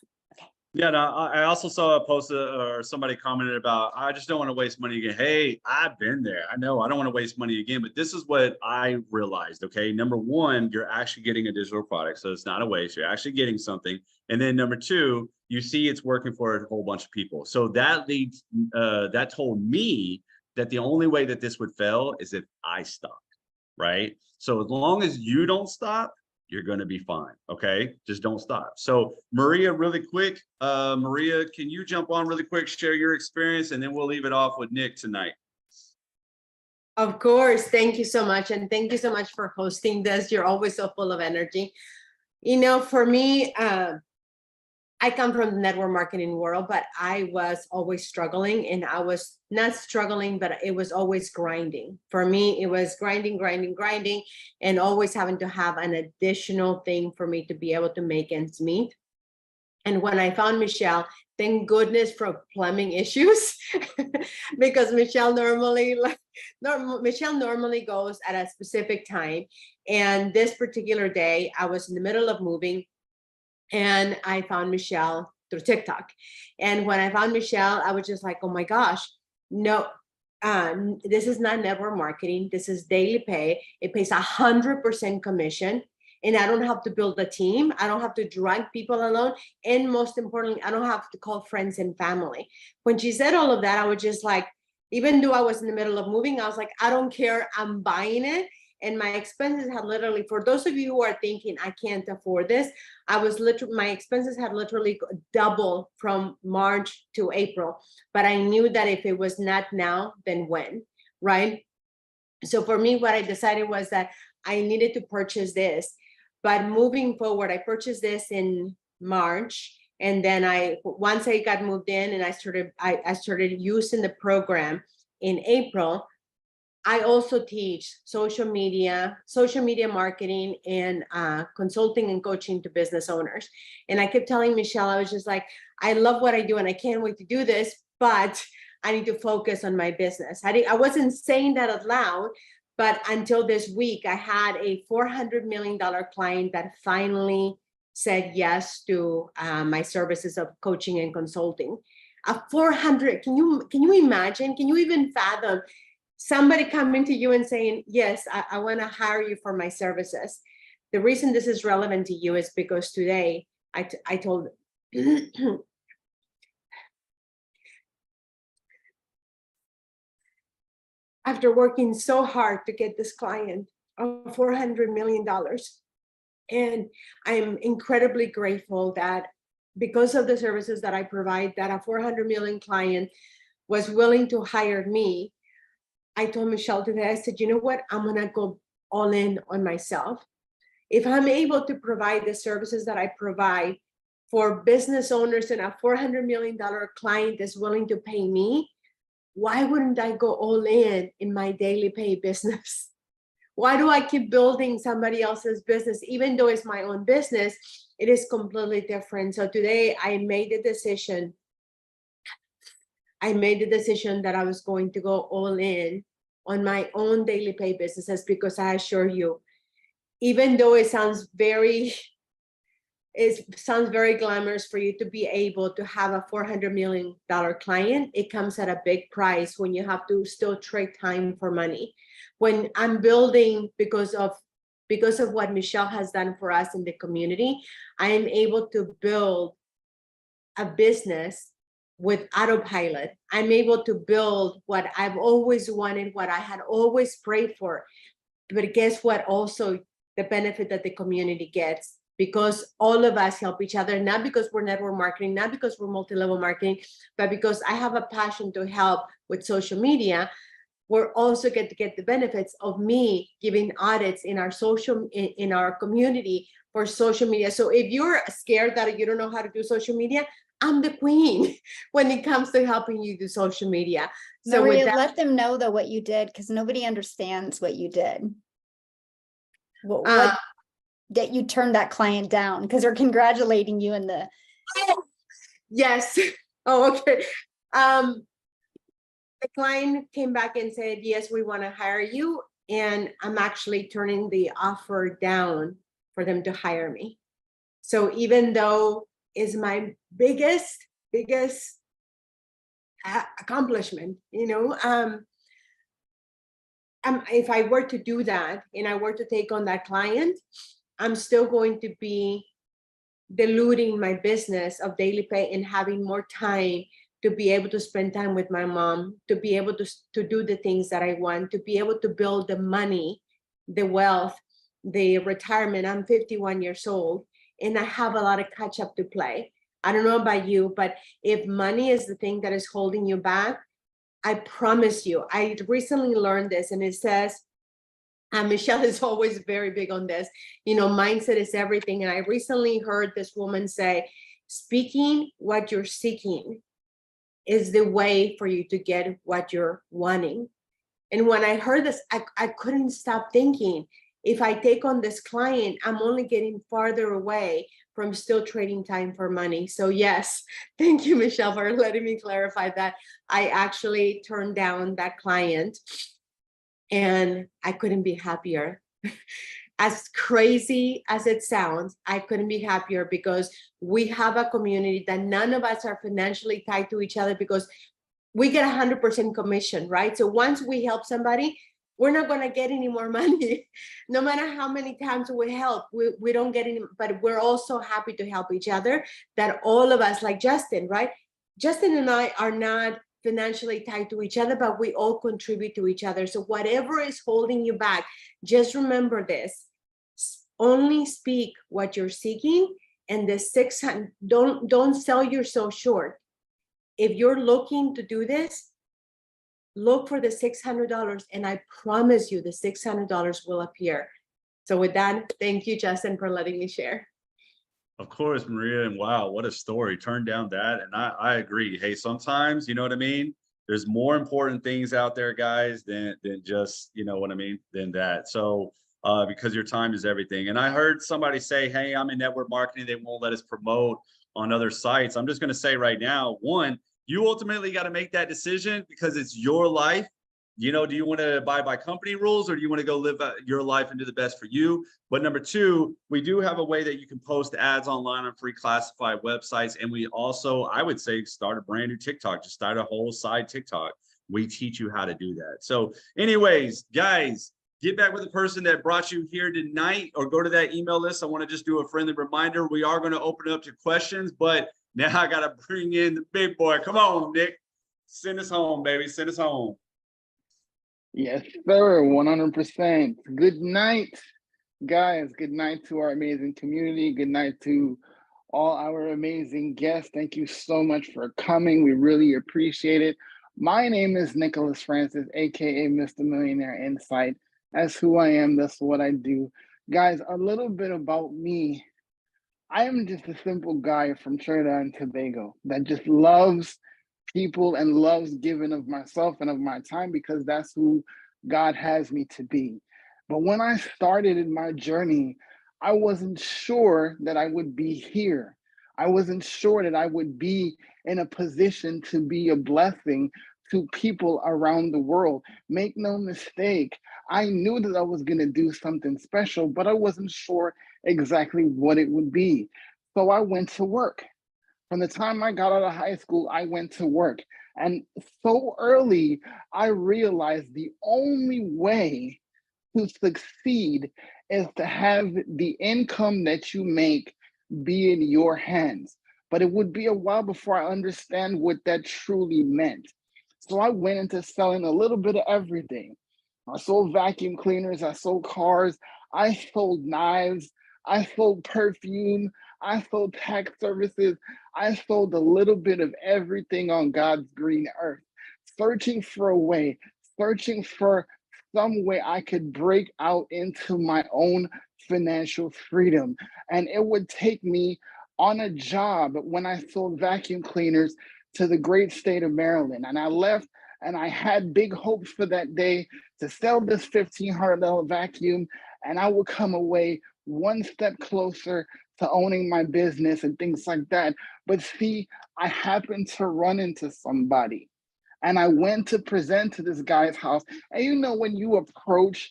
Yeah, no, I also saw a post or somebody commented about, I just don't want to waste money again. Hey, I've been there. I know I don't want to waste money again, but this is what I realized. Okay. Number one, you're actually getting a digital product. So it's not a waste. You're actually getting something. And then number two, you see it's working for a whole bunch of people. So that leads, that told me that the only way that this would fail is if I stopped. Right. So as long as you don't stop, you're going to be fine. Okay. Just don't stop. So Maria, really quick, Maria, can you jump on really quick, share your experience, and then we'll leave it off with Nick tonight. Of course. Thank you so much. And thank you so much for hosting this. You're always so full of energy. For me, I come from the network marketing world, but I was always struggling, and I was not struggling, but it was always grinding. For me, it was grinding, and always having to have an additional thing for me to be able to make ends meet. And when I found Michelle, thank goodness for plumbing issues, because Michelle normally goes at a specific time. And this particular day, I was in the middle of moving, and I found Michelle through TikTok. And when I found Michelle, I was just like, oh my gosh, no, this is not network marketing. This is daily pay. It pays 100% commission. And I don't have to build a team. I don't have to drag people alone. And most importantly, I don't have to call friends and family. When she said all of that, I was just like, even though I was in the middle of moving, I was like, I don't care, I'm buying it. And my expenses had literally, for those of you who are thinking I can't afford this, my expenses had literally doubled from March to April. But I knew that if it was not now, then when, right? So for me, what I decided was that I needed to purchase this. But moving forward, I purchased this in March. And then once I got moved in and I started using the program in April. I also teach social media marketing, and consulting and coaching to business owners. And I kept telling Michelle, I was just like, I love what I do and I can't wait to do this, but I need to focus on my business. I wasn't saying that out loud, but until this week, I had a $400 million client that finally said yes to my services of coaching and consulting. A 400, can you imagine? Can you even fathom somebody coming to you and saying, yes, I want to hire you for my services? The reason this is relevant to you is because today I told after working so hard to get this client of $400 million. And I'm incredibly grateful that because of the services that I provide, that a 400 million client was willing to hire me. I told Michelle today, I said, you know what? I'm going to go all in on myself. If I'm able to provide the services that I provide for business owners and a $400 million client is willing to pay me, why wouldn't I go all in my daily pay business? Why do I keep building somebody else's business? Even though it's my own business, it is completely different. So today I made the decision. That I was going to go all in on my own daily pay businesses, because I assure you, even though it sounds very glamorous for you to be able to have a $400 million client, it comes at a big price when you have to still trade time for money. When I'm building, because of what Michelle has done for us in the community, I am able to build a business with autopilot. I'm able to build what I've always wanted, what I had always prayed for. But guess what? Also, the benefit that the community gets, because all of us help each other, not because we're network marketing, not because we're multi-level marketing, but because I have a passion to help with social media. We're also get to get the benefits of me giving audits in our community for social media. So if you're scared that you don't know how to do social media, I'm the queen when it comes to helping you do social media. So Maria, with that, let them know though what you did, because nobody understands what you did. What that you turned that client down, because they're congratulating you in the. yes. Oh, okay. The client came back and said, yes, we want to hire you. And I'm actually turning the offer down for them to hire me. So even though it's my biggest accomplishment, if I were to do that and I were to take on that client, I'm still going to be diluting my business of daily pay and having more time to be able to spend time with my mom, to be able to do the things that I want, to be able to build the money, the wealth, the retirement. I'm 51 years old and I have a lot of catch up to play. I don't know about you, but if money is the thing that is holding you back, I promise you, I recently learned this, and it says, and Michelle is always very big on this, mindset is everything. And I recently heard this woman say, speaking what you're seeking is the way for you to get what you're wanting. And when I heard this, I couldn't stop thinking, if I take on this client, I'm only getting farther away from still trading time for money. So yes, thank you, Michelle, for letting me clarify that. I actually turned down that client and I couldn't be happier. as crazy as it sounds, I couldn't be happier because we have a community that none of us are financially tied to each other because we get 100% commission, right? So once we help somebody, we're not going to get any more money. No matter how many times we help, we don't get any, but we're also happy to help each other, that all of us, like Justin, right? Justin and I are not financially tied to each other, but we all contribute to each other. So whatever is holding you back, just remember this: only speak what you're seeking, and the 600, don't sell yourself short. If you're looking to do this, look for the $600, and I promise you the $600 will appear. So with that, thank you, Justin, for letting me share. Of course, Maria, and wow, what a story. Turn down that, and I agree. Hey, sometimes, you know what I mean? There's more important things out there, guys, than just, you know what I mean, than that. So because your time is everything. And I heard somebody say, hey, I'm in network marketing, they won't let us promote on other sites. I'm just going to say right now, one, you ultimately got to make that decision because it's your life. You know, do you want to abide by company rules, or do you want to go live your life and do the best for you? But number two, we do have a way that you can post ads online on free classified websites. And we also, I would say, start a brand new TikTok, just start a whole side TikTok. We teach you how to do that. So anyways, guys, get back with the person that brought you here tonight, or go to that email list. I want to just do a friendly reminder. We are going to open it up to questions, but now I got to bring in the big boy. Come on, Nick. Send us home, baby. Send us home. Yes, sir. 100%. Good night, guys. Good night to our amazing community. Good night to all our amazing guests. Thank you so much for coming. We really appreciate it. My name is Nicholas Francis, aka Mr. Millionaire Insight. That's who I am. That's what I do. Guys, a little bit about me. I am just a simple guy from Trinidad and Tobago that just loves people and loves giving of myself and of my time, because that's who God has me to be. But when I started in my journey, I wasn't sure that I would be here. I wasn't sure that I would be in a position to be a blessing to people around the world. Make no mistake, I knew that I was going to do something special, but I wasn't sure exactly what it would be. So I went to work. From the time I got out of high school, I went to work. And so early, I realized the only way to succeed is to have the income that you make be in your hands. But it would be a while before I understand what that truly meant. So I went into selling a little bit of everything. I sold vacuum cleaners, I sold cars, I sold knives, I sold perfume, I sold tax services, I sold a little bit of everything on God's green earth, searching for a way, searching for some way I could break out into my own financial freedom. And it would take me on a job when I sold vacuum cleaners to the great state of Maryland. And I left and I had big hopes for that day to sell this $1,500 vacuum, and I would come away one step closer to owning my business and things like that. But see, I happened to run into somebody, and I went to present to this guy's house. And you know, when you approach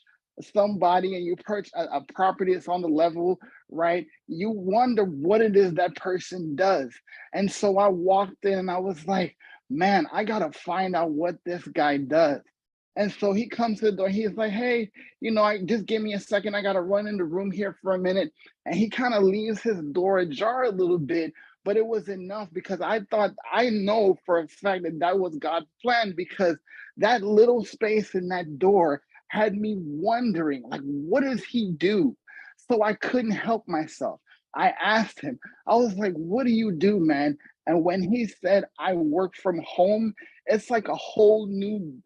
somebody and you approach a property that's on the level, right? You wonder what it is that person does. And so I walked in and I was like, man, I gotta find out what this guy does. And so he comes to the door, he's like, hey, you know, I just give me a second, I gotta run in the room here for a minute. And he kind of leaves his door ajar a little bit, but it was enough because I thought, I know for a fact that that was God's plan, because that little space in that door had me wondering, like, what does he do? So I couldn't help myself. I asked him, I was like, what do you do, man? And when he said, I work from home, it's like a whole new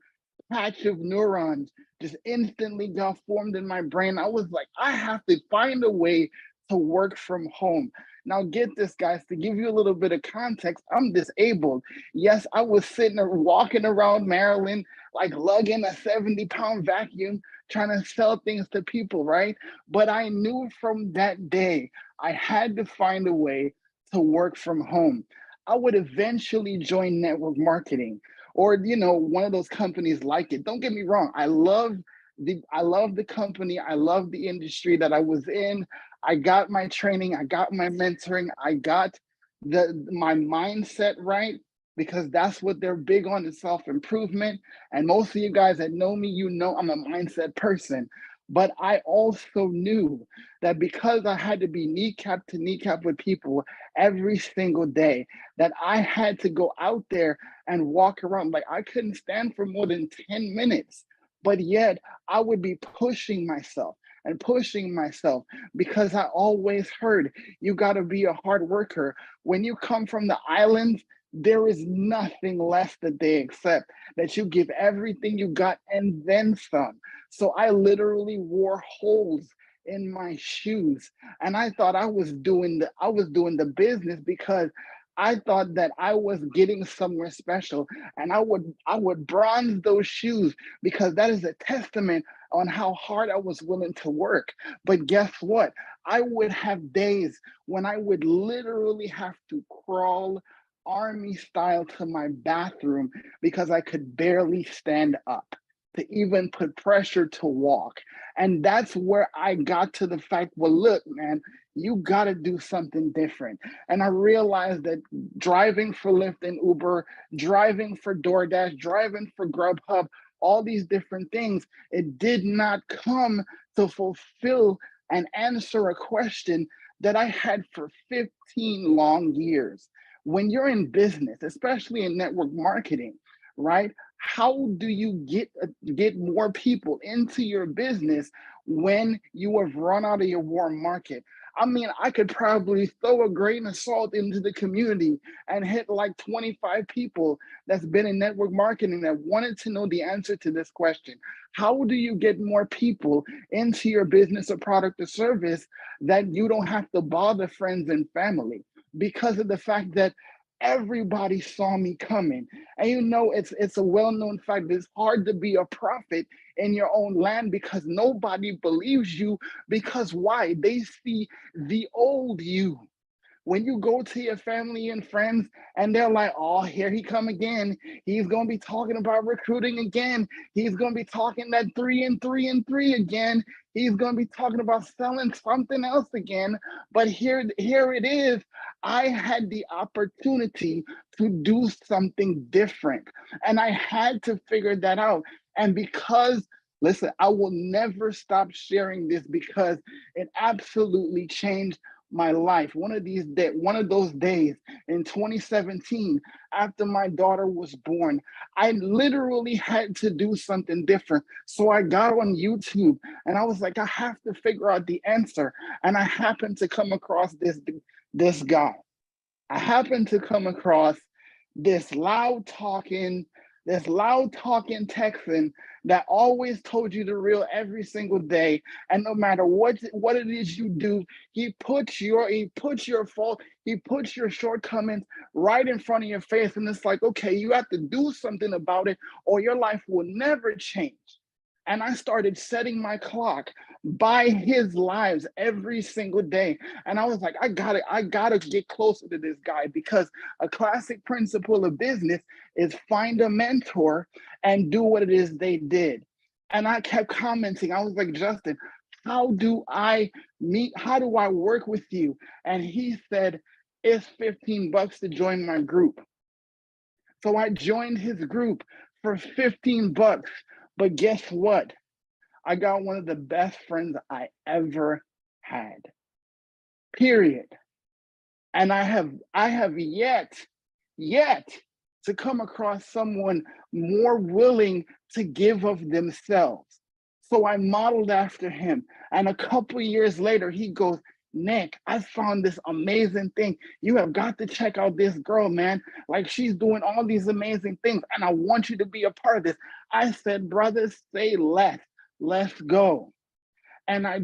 patch of neurons just instantly got formed in my brain. I was like, I have to find a way to work from home. Now, get this, guys, to give you a little bit of context, I'm disabled. Yes, I was sitting there walking around Maryland, like lugging a 70-pound vacuum, trying to sell things to people, right? But I knew from that day, I had to find a way to work from home. I would eventually join network marketing, or, you know, one of those companies like it. Don't get me wrong, I love I love the company. I love the industry that I was in. I got my training. I got my mentoring. I got my mindset right, because that's what they're big on, is self-improvement. And most of you guys that know me, you know I'm a mindset person. But I also knew that because I had to be kneecap to kneecap with people every single day, that I had to go out there and walk around. Like, I couldn't stand for more than 10 minutes, but yet I would be pushing myself and pushing myself, because I always heard you got to be a hard worker. When you come from the islands, there is nothing less that they accept, that you give everything you got and then some. So I literally wore holes in my shoes, and I thought I was doing the business, because I thought that I was getting somewhere special, and I would bronze those shoes, because that is a testament on how hard I was willing to work. But guess what? I would have days when I would literally have to crawl army style to my bathroom, because I could barely stand up to even put pressure to walk. And that's where I got to the fact, well, look, man, you got to do something different. And I realized that driving for Lyft and Uber, driving for DoorDash, driving for Grubhub, all these different things, it did not come to fulfill and answer a question that I had for 15 long years. When you're in business, especially in network marketing, right? How do you get more people into your business when you have run out of your warm market? I mean, I could probably throw a grain of salt into the community and hit like 25 people that's been in network marketing that wanted to know the answer to this question. How do you get more people into your business or product or service that you don't have to bother friends and family? Because of the fact that everybody saw me coming. And you know, it's a well-known fact, it's hard to be a prophet in your own land, because nobody believes you. Because why? They see the old you. When you go to your family and friends and they're like, oh, here he come again. He's going to be talking about recruiting again. He's going to be talking that 3 and 3 and 3 again. He's going to be talking about selling something else again. But here it is. I had the opportunity to do something different, and I had to figure that out. And because, listen, I will never stop sharing this, because it absolutely changed my life. One of those days in 2017, after my daughter was born, I literally had to do something different. So I got on YouTube and I was like, I have to figure out the answer. And I happened to come across this guy. I happened to come across this loud talking Texan that always told you the real every single day. And no matter what it is you do, he puts your fault, he puts your shortcomings right in front of your face. And it's like, okay, you have to do something about it or your life will never change. And I started setting my clock by his lives every single day. And I was like, I gotta get closer to this guy, because a classic principle of business is find a mentor and do what it is they did. And I kept commenting. I was like, Justin, how do I work with you? And he said, it's $15 to join my group. So I joined his group for $15. But guess what? I got one of the best friends I ever had. Period. And I have yet to come across someone more willing to give of themselves. So I modeled after him. And a couple years later, he goes, Nick, I found this amazing thing. You have got to check out this girl, man. Like, she's doing all these amazing things, and I want you to be a part of this. I said, brother, say less. Let's go. And I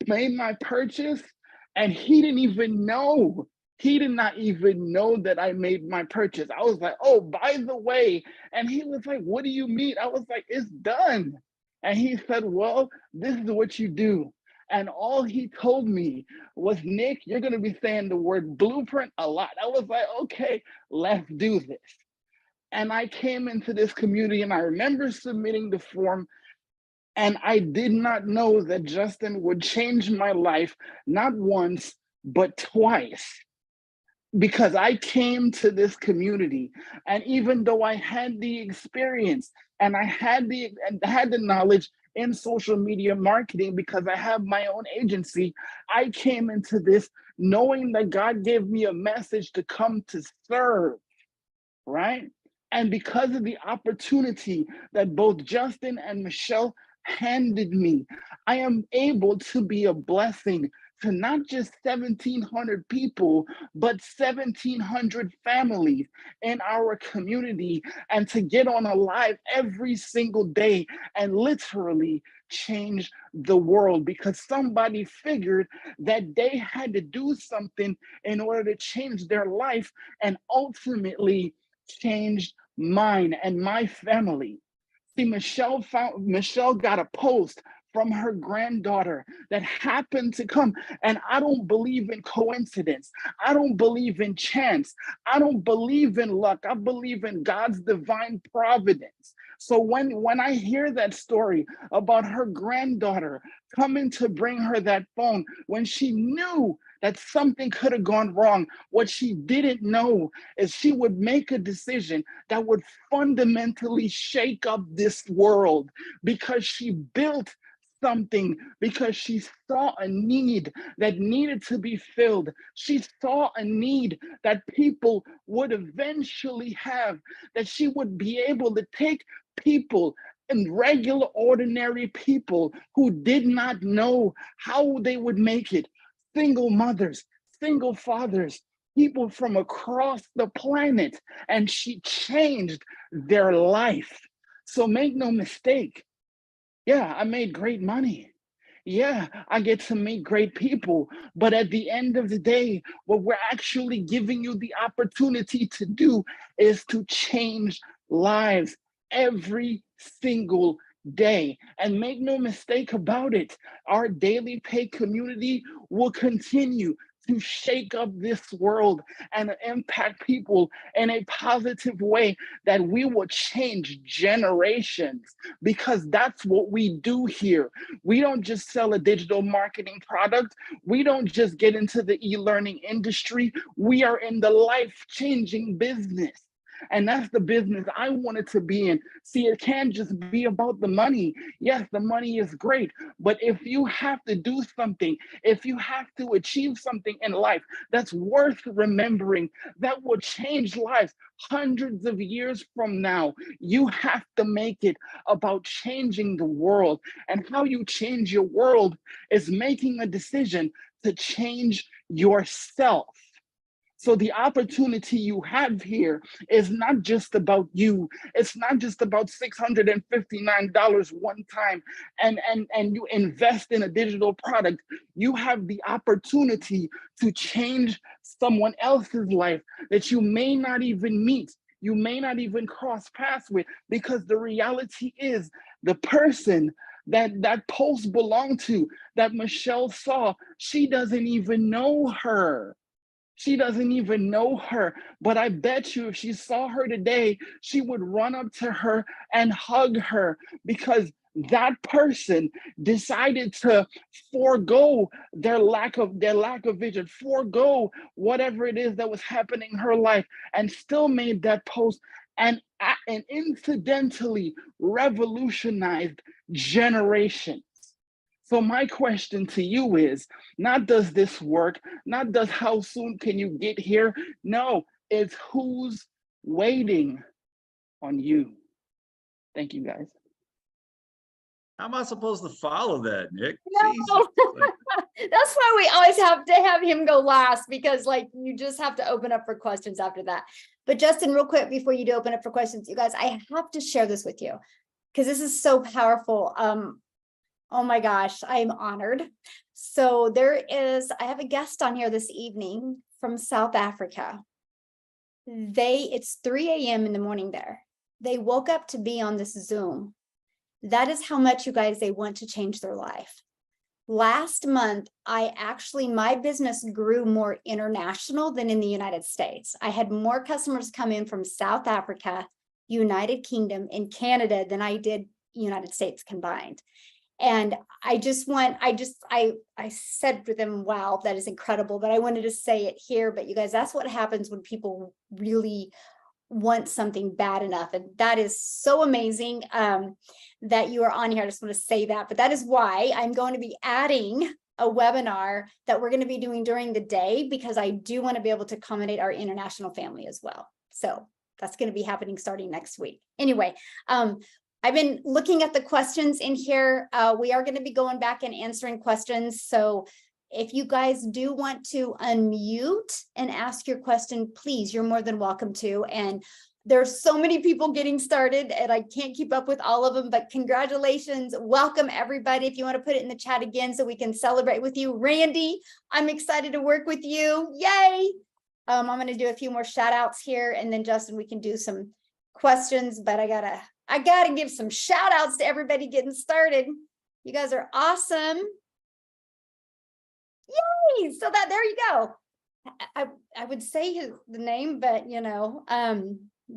made my purchase, and he didn't even know. He did not even know that I made my purchase. I was like, oh, by the way. And he was like, what do you mean? I was like, it's done. And he said, well, this is what you do. And all he told me was, Nick, you're going to be saying the word blueprint a lot. I was like, okay, let's do this. And I came into this community, and I remember submitting the form. And I did not know that Justin would change my life, not once, but twice. Because I came to this community, and even though I had the experience and I had the knowledge in social media marketing, because I have my own agency, I came into this knowing that God gave me a message to come to serve, right? And because of the opportunity that both Justin and Michelle handed me, I am able to be a blessing to not just 1,700 people, but 1,700 families in our community, and to get on a live every single day and literally change the world, because somebody figured that they had to do something in order to change their life, and ultimately changed mine and my family. See, Michelle got a post from her granddaughter that happened to come. And I don't believe in coincidence. I don't believe in chance. I don't believe in luck. I believe in God's divine providence. So when I hear that story about her granddaughter coming to bring her that phone when she knew that something could have gone wrong, what she didn't know is she would make a decision that would fundamentally shake up this world, because she built something, because she saw a need that needed to be filled. She saw a need that people would eventually have, that she would be able to take people and regular, ordinary people who did not know how they would make it, single mothers, single fathers, people from across the planet, and she changed their life. So make no mistake, yeah, I made great money. Yeah, I get to meet great people. But at the end of the day, what we're actually giving you the opportunity to do is to change lives every single day. And make no mistake about it, our daily pay community will continue to shake up this world and impact people in a positive way, that we will change generations, because that's what we do here. We don't just sell a digital marketing product. We don't just get into the e-learning industry. We are in the life-changing business. And that's the business I wanted to be in. See, it can't just be about the money. Yes, the money is great, but if you have to do something, if you have to achieve something in life that's worth remembering, that will change lives hundreds of years from now, you have to make it about changing the world. And how you change your world is making a decision to change yourself. So the opportunity you have here is not just about you. It's not just about $659 one time and you invest in a digital product. You have the opportunity to change someone else's life that you may not even meet. You may not even cross paths with, because the reality is the person that post belonged to, that Michelle saw, she doesn't even know her. She doesn't even know her, but I bet you if she saw her today, she would run up to her and hug her, because that person decided to forego their lack of vision, forego whatever it is that was happening in her life, and still made that post, and incidentally revolutionized generations. So my question to you is, not does this work, not does how soon can you get here? No, it's who's waiting on you. Thank you, guys. How am I supposed to follow that, Nick? No. Jesus. That's why we always have to have him go last, because like you just have to open up for questions after that. But Justin, real quick before you do open up for questions, you guys, I have to share this with you because this is so powerful. Oh my gosh, I'm honored. So I have a guest on here this evening from South Africa. It's 3 a.m. in the morning there. They woke up to be on this Zoom. That is how much, you guys, they want to change their life. Last month, my business grew more international than in the United States. I had more customers come in from South Africa, United Kingdom, and Canada than I did United States combined. And I said to them, wow, that is incredible, but I wanted to say it here. But you guys, that's what happens when people really want something bad enough. And that is so amazing that you are on here. I just want to say that, but that is why I'm going to be adding a webinar that we're going to be doing during the day, because I do want to be able to accommodate our international family as well. So that's going to be happening starting next week. Anyway, I've been looking at the questions in here. We are going to be going back and answering questions. So if you guys do want to unmute and ask your question, please, you're more than welcome to. And there's so many people getting started and I can't keep up with all of them, but congratulations. Welcome everybody. If you want to put it in the chat again so we can celebrate with you. Randy, I'm excited to work with you. Yay. I'm going to do a few more shout outs here, and then Justin, we can do some questions, but I gotta give some shout outs to everybody getting started. You guys are awesome. Yay. So there you go. I would say the name, but you know,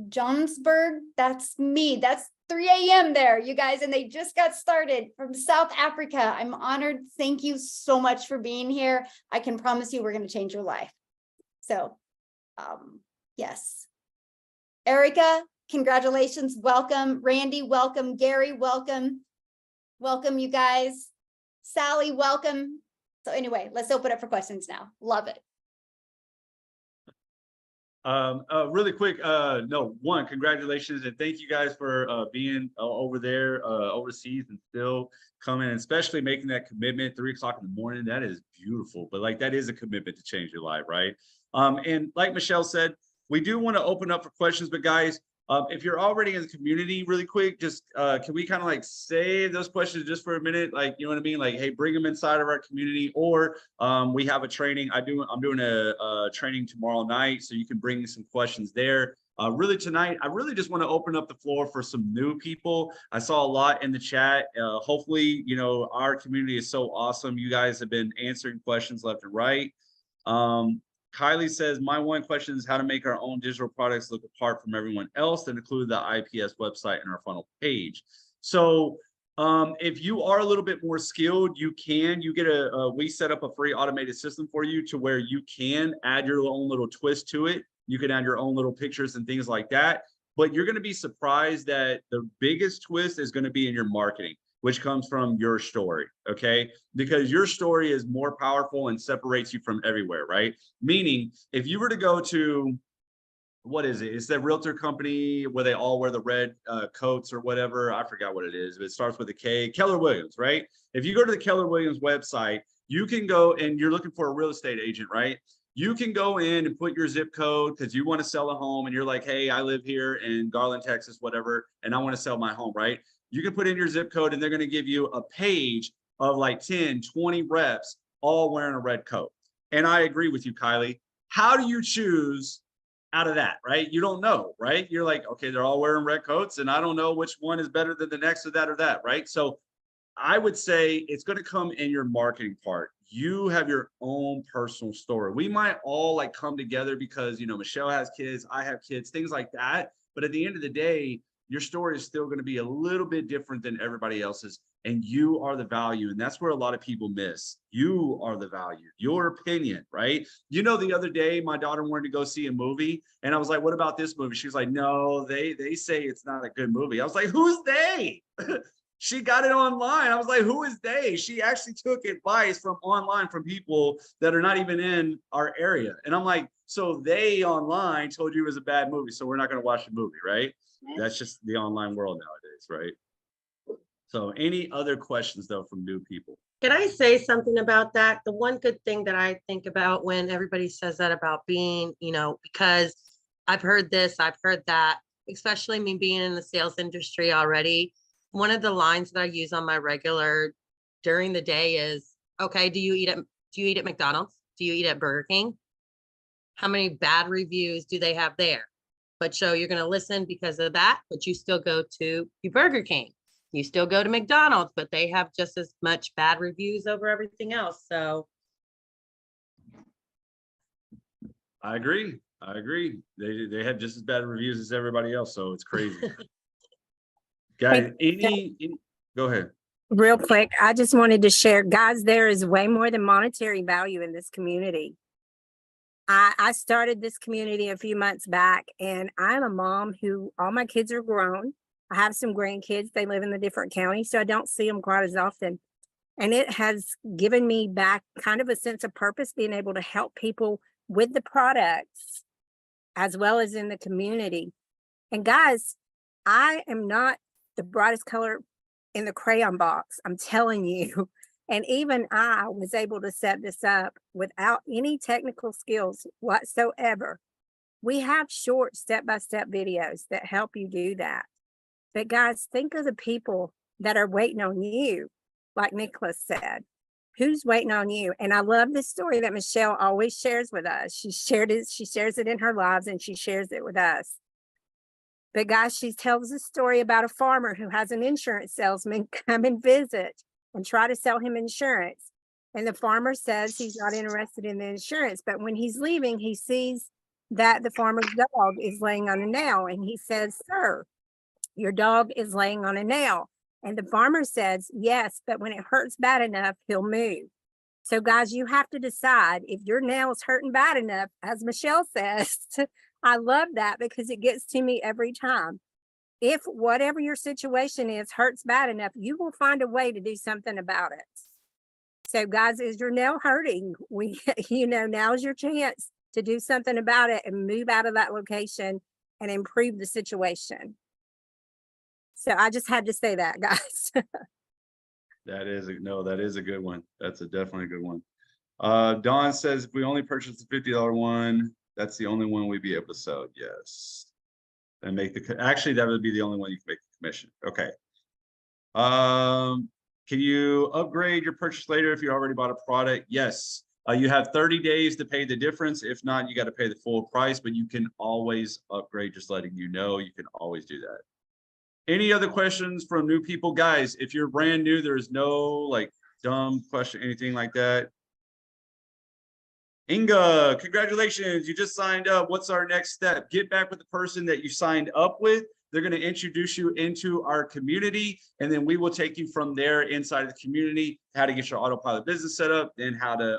Johnsburg, that's me. That's 3 a.m. there, you guys, and they just got started from South Africa. I'm honored. Thank you so much for being here. I can promise you we're going to change your life. So, yes. Erica, congratulations. Welcome. Randy, welcome. Gary, welcome. Welcome, you guys. Sally, welcome. So anyway, let's open up for questions now. Love it. Really quick, congratulations and thank you guys for being over there overseas and still coming, and especially making that commitment 3 o'clock in the morning. That is beautiful, but like that is a commitment to change your life, right? And like Michelle said, we do want to open up for questions, but guys, if you're already in the community, really quick, just can we kind of like save those questions just for a minute? Like, you know what I mean? Like, hey, bring them inside of our community, or we have a training. I'm doing a training tomorrow night, so you can bring some questions there. Really tonight, I really just want to open up the floor for some new people. I saw a lot in the chat. Hopefully, you know, our community is so awesome. You guys have been answering questions left and right. Kylie says, my one question is how to make our own digital products look apart from everyone else and include the IPS website in our funnel page. So if you are a little bit more skilled, you get we set up a free automated system for you to where you can add your own little twist to it. You can add your own little pictures and things like that. But you're going to be surprised that the biggest twist is going to be in your marketing, which comes from your story, okay? Because your story is more powerful and separates you from everywhere, right? Meaning, if you were to go to, what is it? It's that realtor company where they all wear the red coats or whatever. I forgot what it is, but it starts with a K. Keller Williams, right? If you go to the Keller Williams website, you can go and you're looking for a real estate agent, right? You can go in and put your zip code because you want to sell a home and you're like, hey, I live here in Garland, Texas, whatever, and I want to sell my home, right? You can put in your zip code and they're going to give you a page of like 10, 20 reps all wearing a red coat. And I agree with you, Kylie. How do you choose out of that, right? You don't know, right? You're like, okay, they're all wearing red coats and I don't know which one is better than the next or that, right? So I would say it's going to come in your marketing part. You have your own personal story. We might all like come together because, you know, Michelle has kids, I have kids, things like that. But at the end of the day, your story is still going to be a little bit different than everybody else's. And you are the value. And that's where a lot of people miss. You are the value, your opinion, right? You know, the other day, my daughter wanted to go see a movie. And I was like, what about this movie? She was like, no, they say it's not a good movie. I was like, who's they? She got it online. I was like, who is they? She actually took advice from online from people that are not even in our area. And I'm like, so they online told you it was a bad movie, so we're not going to watch the movie, right? That's just the online world nowadays, right? So any other questions though from new people? Can I say something about that? The one good thing that I think about when everybody says that about being, you know, because I've heard this, I've heard that, especially me being in the sales industry already. One of the lines that I use on my regular during the day is, okay, do you eat at McDonald's? Do you eat at Burger King? How many bad reviews do they have there? But so you're going to listen because of that, but you still go to your Burger King. You still go to McDonald's, but they have just as much bad reviews over everything else. So I agree. They have just as bad reviews as everybody else. So it's crazy. Guys, go ahead. Real quick, I just wanted to share, guys, there is way more than monetary value in this community. I started this community a few months back, and I'm a mom who all my kids are grown. I have some grandkids. They live in the different counties, so I don't see them quite as often. And it has given me back kind of a sense of purpose, being able to help people with the products as well as in the community. And guys, I am not the brightest color in the crayon box, I'm telling you. And even I was able to set this up without any technical skills whatsoever. We have short step-by-step videos that help you do that. But guys, think of the people that are waiting on you, like Nicholas said. Who's waiting on you? And I love this story that Michelle always shares with us. She shares it in her lives, and she shares it with us. But guys, she tells a story about a farmer who has an insurance salesman come and visit and try to sell him insurance. And the farmer says he's not interested in the insurance, but when he's leaving, he sees that the farmer's dog is laying on a nail. And he says, "Sir, your dog is laying on a nail." And the farmer says, "Yes, but when it hurts bad enough, he'll move." So guys, you have to decide if your nail is hurting bad enough, as Michelle says. I love that because it gets to me every time. If whatever your situation is hurts bad enough, you will find a way to do something about it. So guys, is your nail hurting? Now's your chance to do something about it and move out of that location and improve the situation. So I just had to say that, guys. That is a good one. That's definitely a good one. Dawn says if we only purchase the $50 one, that's the only one we'd be able to sell. Yes. And make actually that would be the only one you can make the commission. Okay. Can you upgrade your purchase later if you already bought a product? Yes. You have 30 days to pay the difference. If not, you got to pay the full price, but you can always upgrade, just letting you know, you can always do that. Any other questions from new people? Guys, if you're brand new, there is no like dumb question, anything like that. Inga, congratulations. You just signed up. What's our next step? Get back with the person that you signed up with. They're going to introduce you into our community, and then we will take you from there inside of the community, how to get your autopilot business set up, then how to,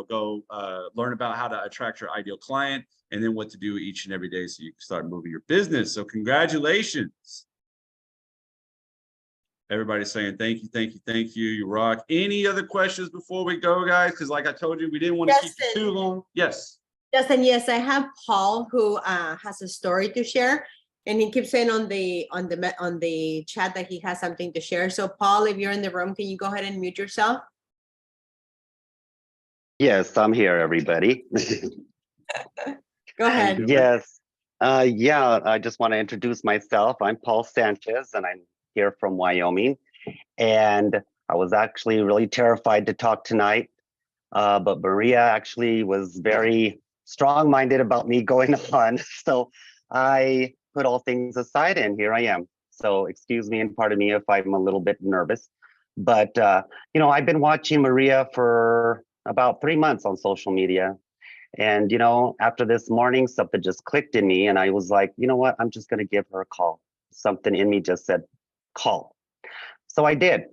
go learn about how to attract your ideal client, and then what to do each and every day so you can start moving your business. So congratulations. Everybody's saying thank you, thank you, thank you. You rock. Any other questions before we go, guys? Because like I told you, we didn't want to keep you too long. Yes. Justin, yes, I have Paul who has a story to share, and he keeps saying on the chat that he has something to share. So Paul, if you're in the room, can you go ahead and mute yourself? Yes, I'm here, everybody. Go ahead. Yes. Yeah, I just want to introduce myself. I'm Paul Sanchez, and I'm here from Wyoming. And I was actually really terrified to talk tonight. But Maria actually was very strong-minded about me going on. So I put all things aside, and here I am. So excuse me and pardon me if I'm a little bit nervous. But, I've been watching Maria for about 3 months on social media. And, after this morning, something just clicked in me. And I was like, you know what? I'm just going to give her a call. Something in me just said, call. So I did.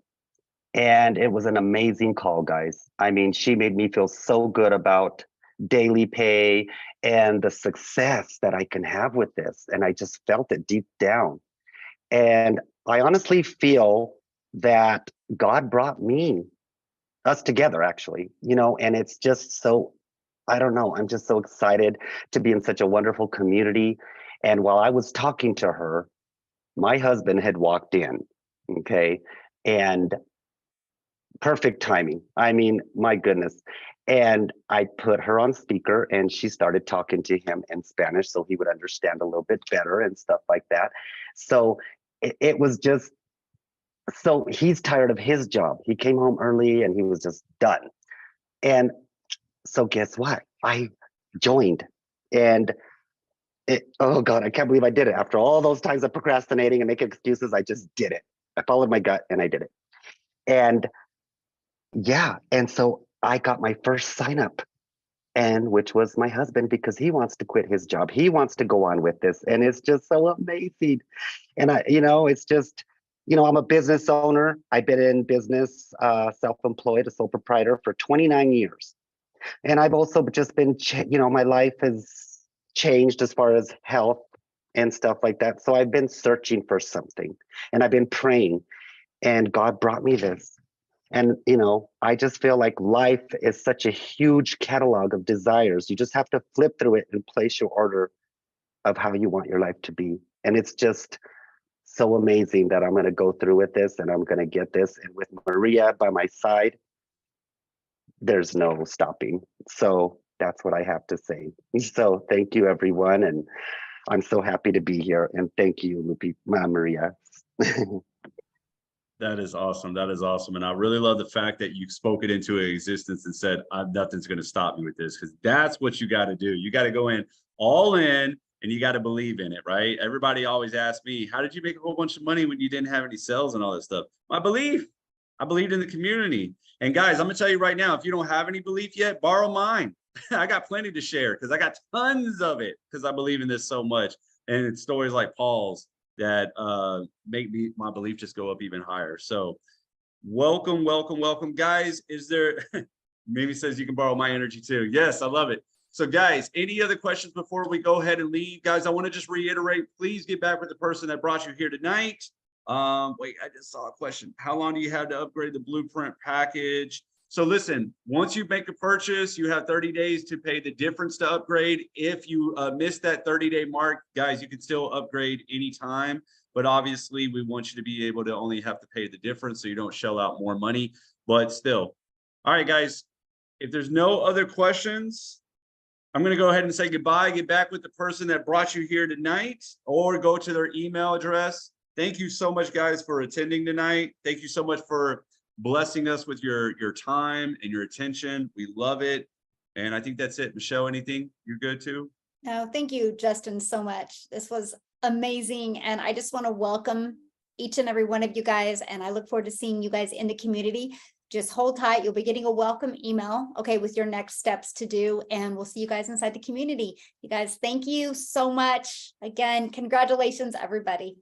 And it was an amazing call, guys. I mean, she made me feel so good about daily pay and the success that I can have with this. And I just felt it deep down. And I honestly feel that God brought us together, actually, and it's just so, I don't know, I'm just so excited to be in such a wonderful community. And while I was talking to her, my husband had walked in, okay, and perfect timing. I mean, my goodness. And I put her on speaker and she started talking to him in Spanish so he would understand a little bit better and stuff like that. So it was just, so he's tired of his job. He came home early and he was just done. And so guess what? I joined, and oh God, I can't believe I did it. After all those times of procrastinating and making excuses, I just did it. I followed my gut and I did it. And yeah, and so I got my first sign up and which was my husband, because he wants to quit his job. He wants to go on with this, and it's just so amazing. And it's just, I'm a business owner. I've been in business, self-employed, a sole proprietor for 29 years. And I've also just been, my life has changed as far as health and stuff like that. So I've been searching for something, and I've been praying, and God brought me this. And, I just feel like life is such a huge catalog of desires. You just have to flip through it and place your order of how you want your life to be. And it's just so amazing that I'm going to go through with this, and I'm going to get this. And with Maria by my side, there's no stopping. So that's what I have to say. So thank you, everyone. And I'm so happy to be here. And thank you, Maria. That is awesome. That is awesome. And I really love the fact that you spoke it into existence and said, nothing's going to stop me with this, because that's what you got to do. You got to go in all in, and you got to believe in it, right? Everybody always asks me, how did you make a whole bunch of money when you didn't have any sales and all that stuff? I believed in the community. And guys, I'm going to tell you right now, if you don't have any belief yet, borrow mine. I got plenty to share, because I got tons of it, because I believe in this so much. And it's stories like Paul's that make my belief just go up even higher. So welcome, guys. Is there, Mimi says you can borrow my energy too. Yes, I love it. So guys, any other questions before we go ahead and leave? Guys, I want to just reiterate, please get back with the person that brought you here tonight. Wait, I just saw a question. How long do you have to upgrade the blueprint package? So listen, once you make a purchase, you have 30 days to pay the difference to upgrade. If you miss that 30-day mark, guys, you can still upgrade anytime. But obviously, we want you to be able to only have to pay the difference so you don't shell out more money. But still. All right, guys, if there's no other questions, I'm going to go ahead and say goodbye. Get back with the person that brought you here tonight, or go to their email address. Thank you so much, guys, for attending tonight. Thank you so much for blessing us with your time and your attention. We love it. And I think that's it. Michelle, anything? You're good too? No, thank you, Justin, so much. This was amazing. And I just want to welcome each and every one of you guys. And I look forward to seeing you guys in the community. Just hold tight. You'll be getting a welcome email, okay, with your next steps to do. And we'll see you guys inside the community. You guys, thank you so much. Again, congratulations, everybody.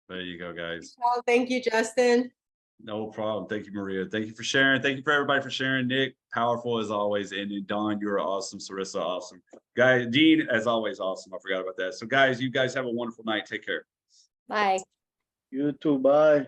There you go, guys. Oh, thank you, Justin. No problem. Thank you, Maria. Thank you for sharing. Thank you for everybody for sharing. Nick, powerful as always. And Don, you're awesome. Sarissa, awesome. Guys, Dean, as always, awesome. I forgot about that. So guys, you guys have a wonderful night. Take care. Bye. You too. Bye.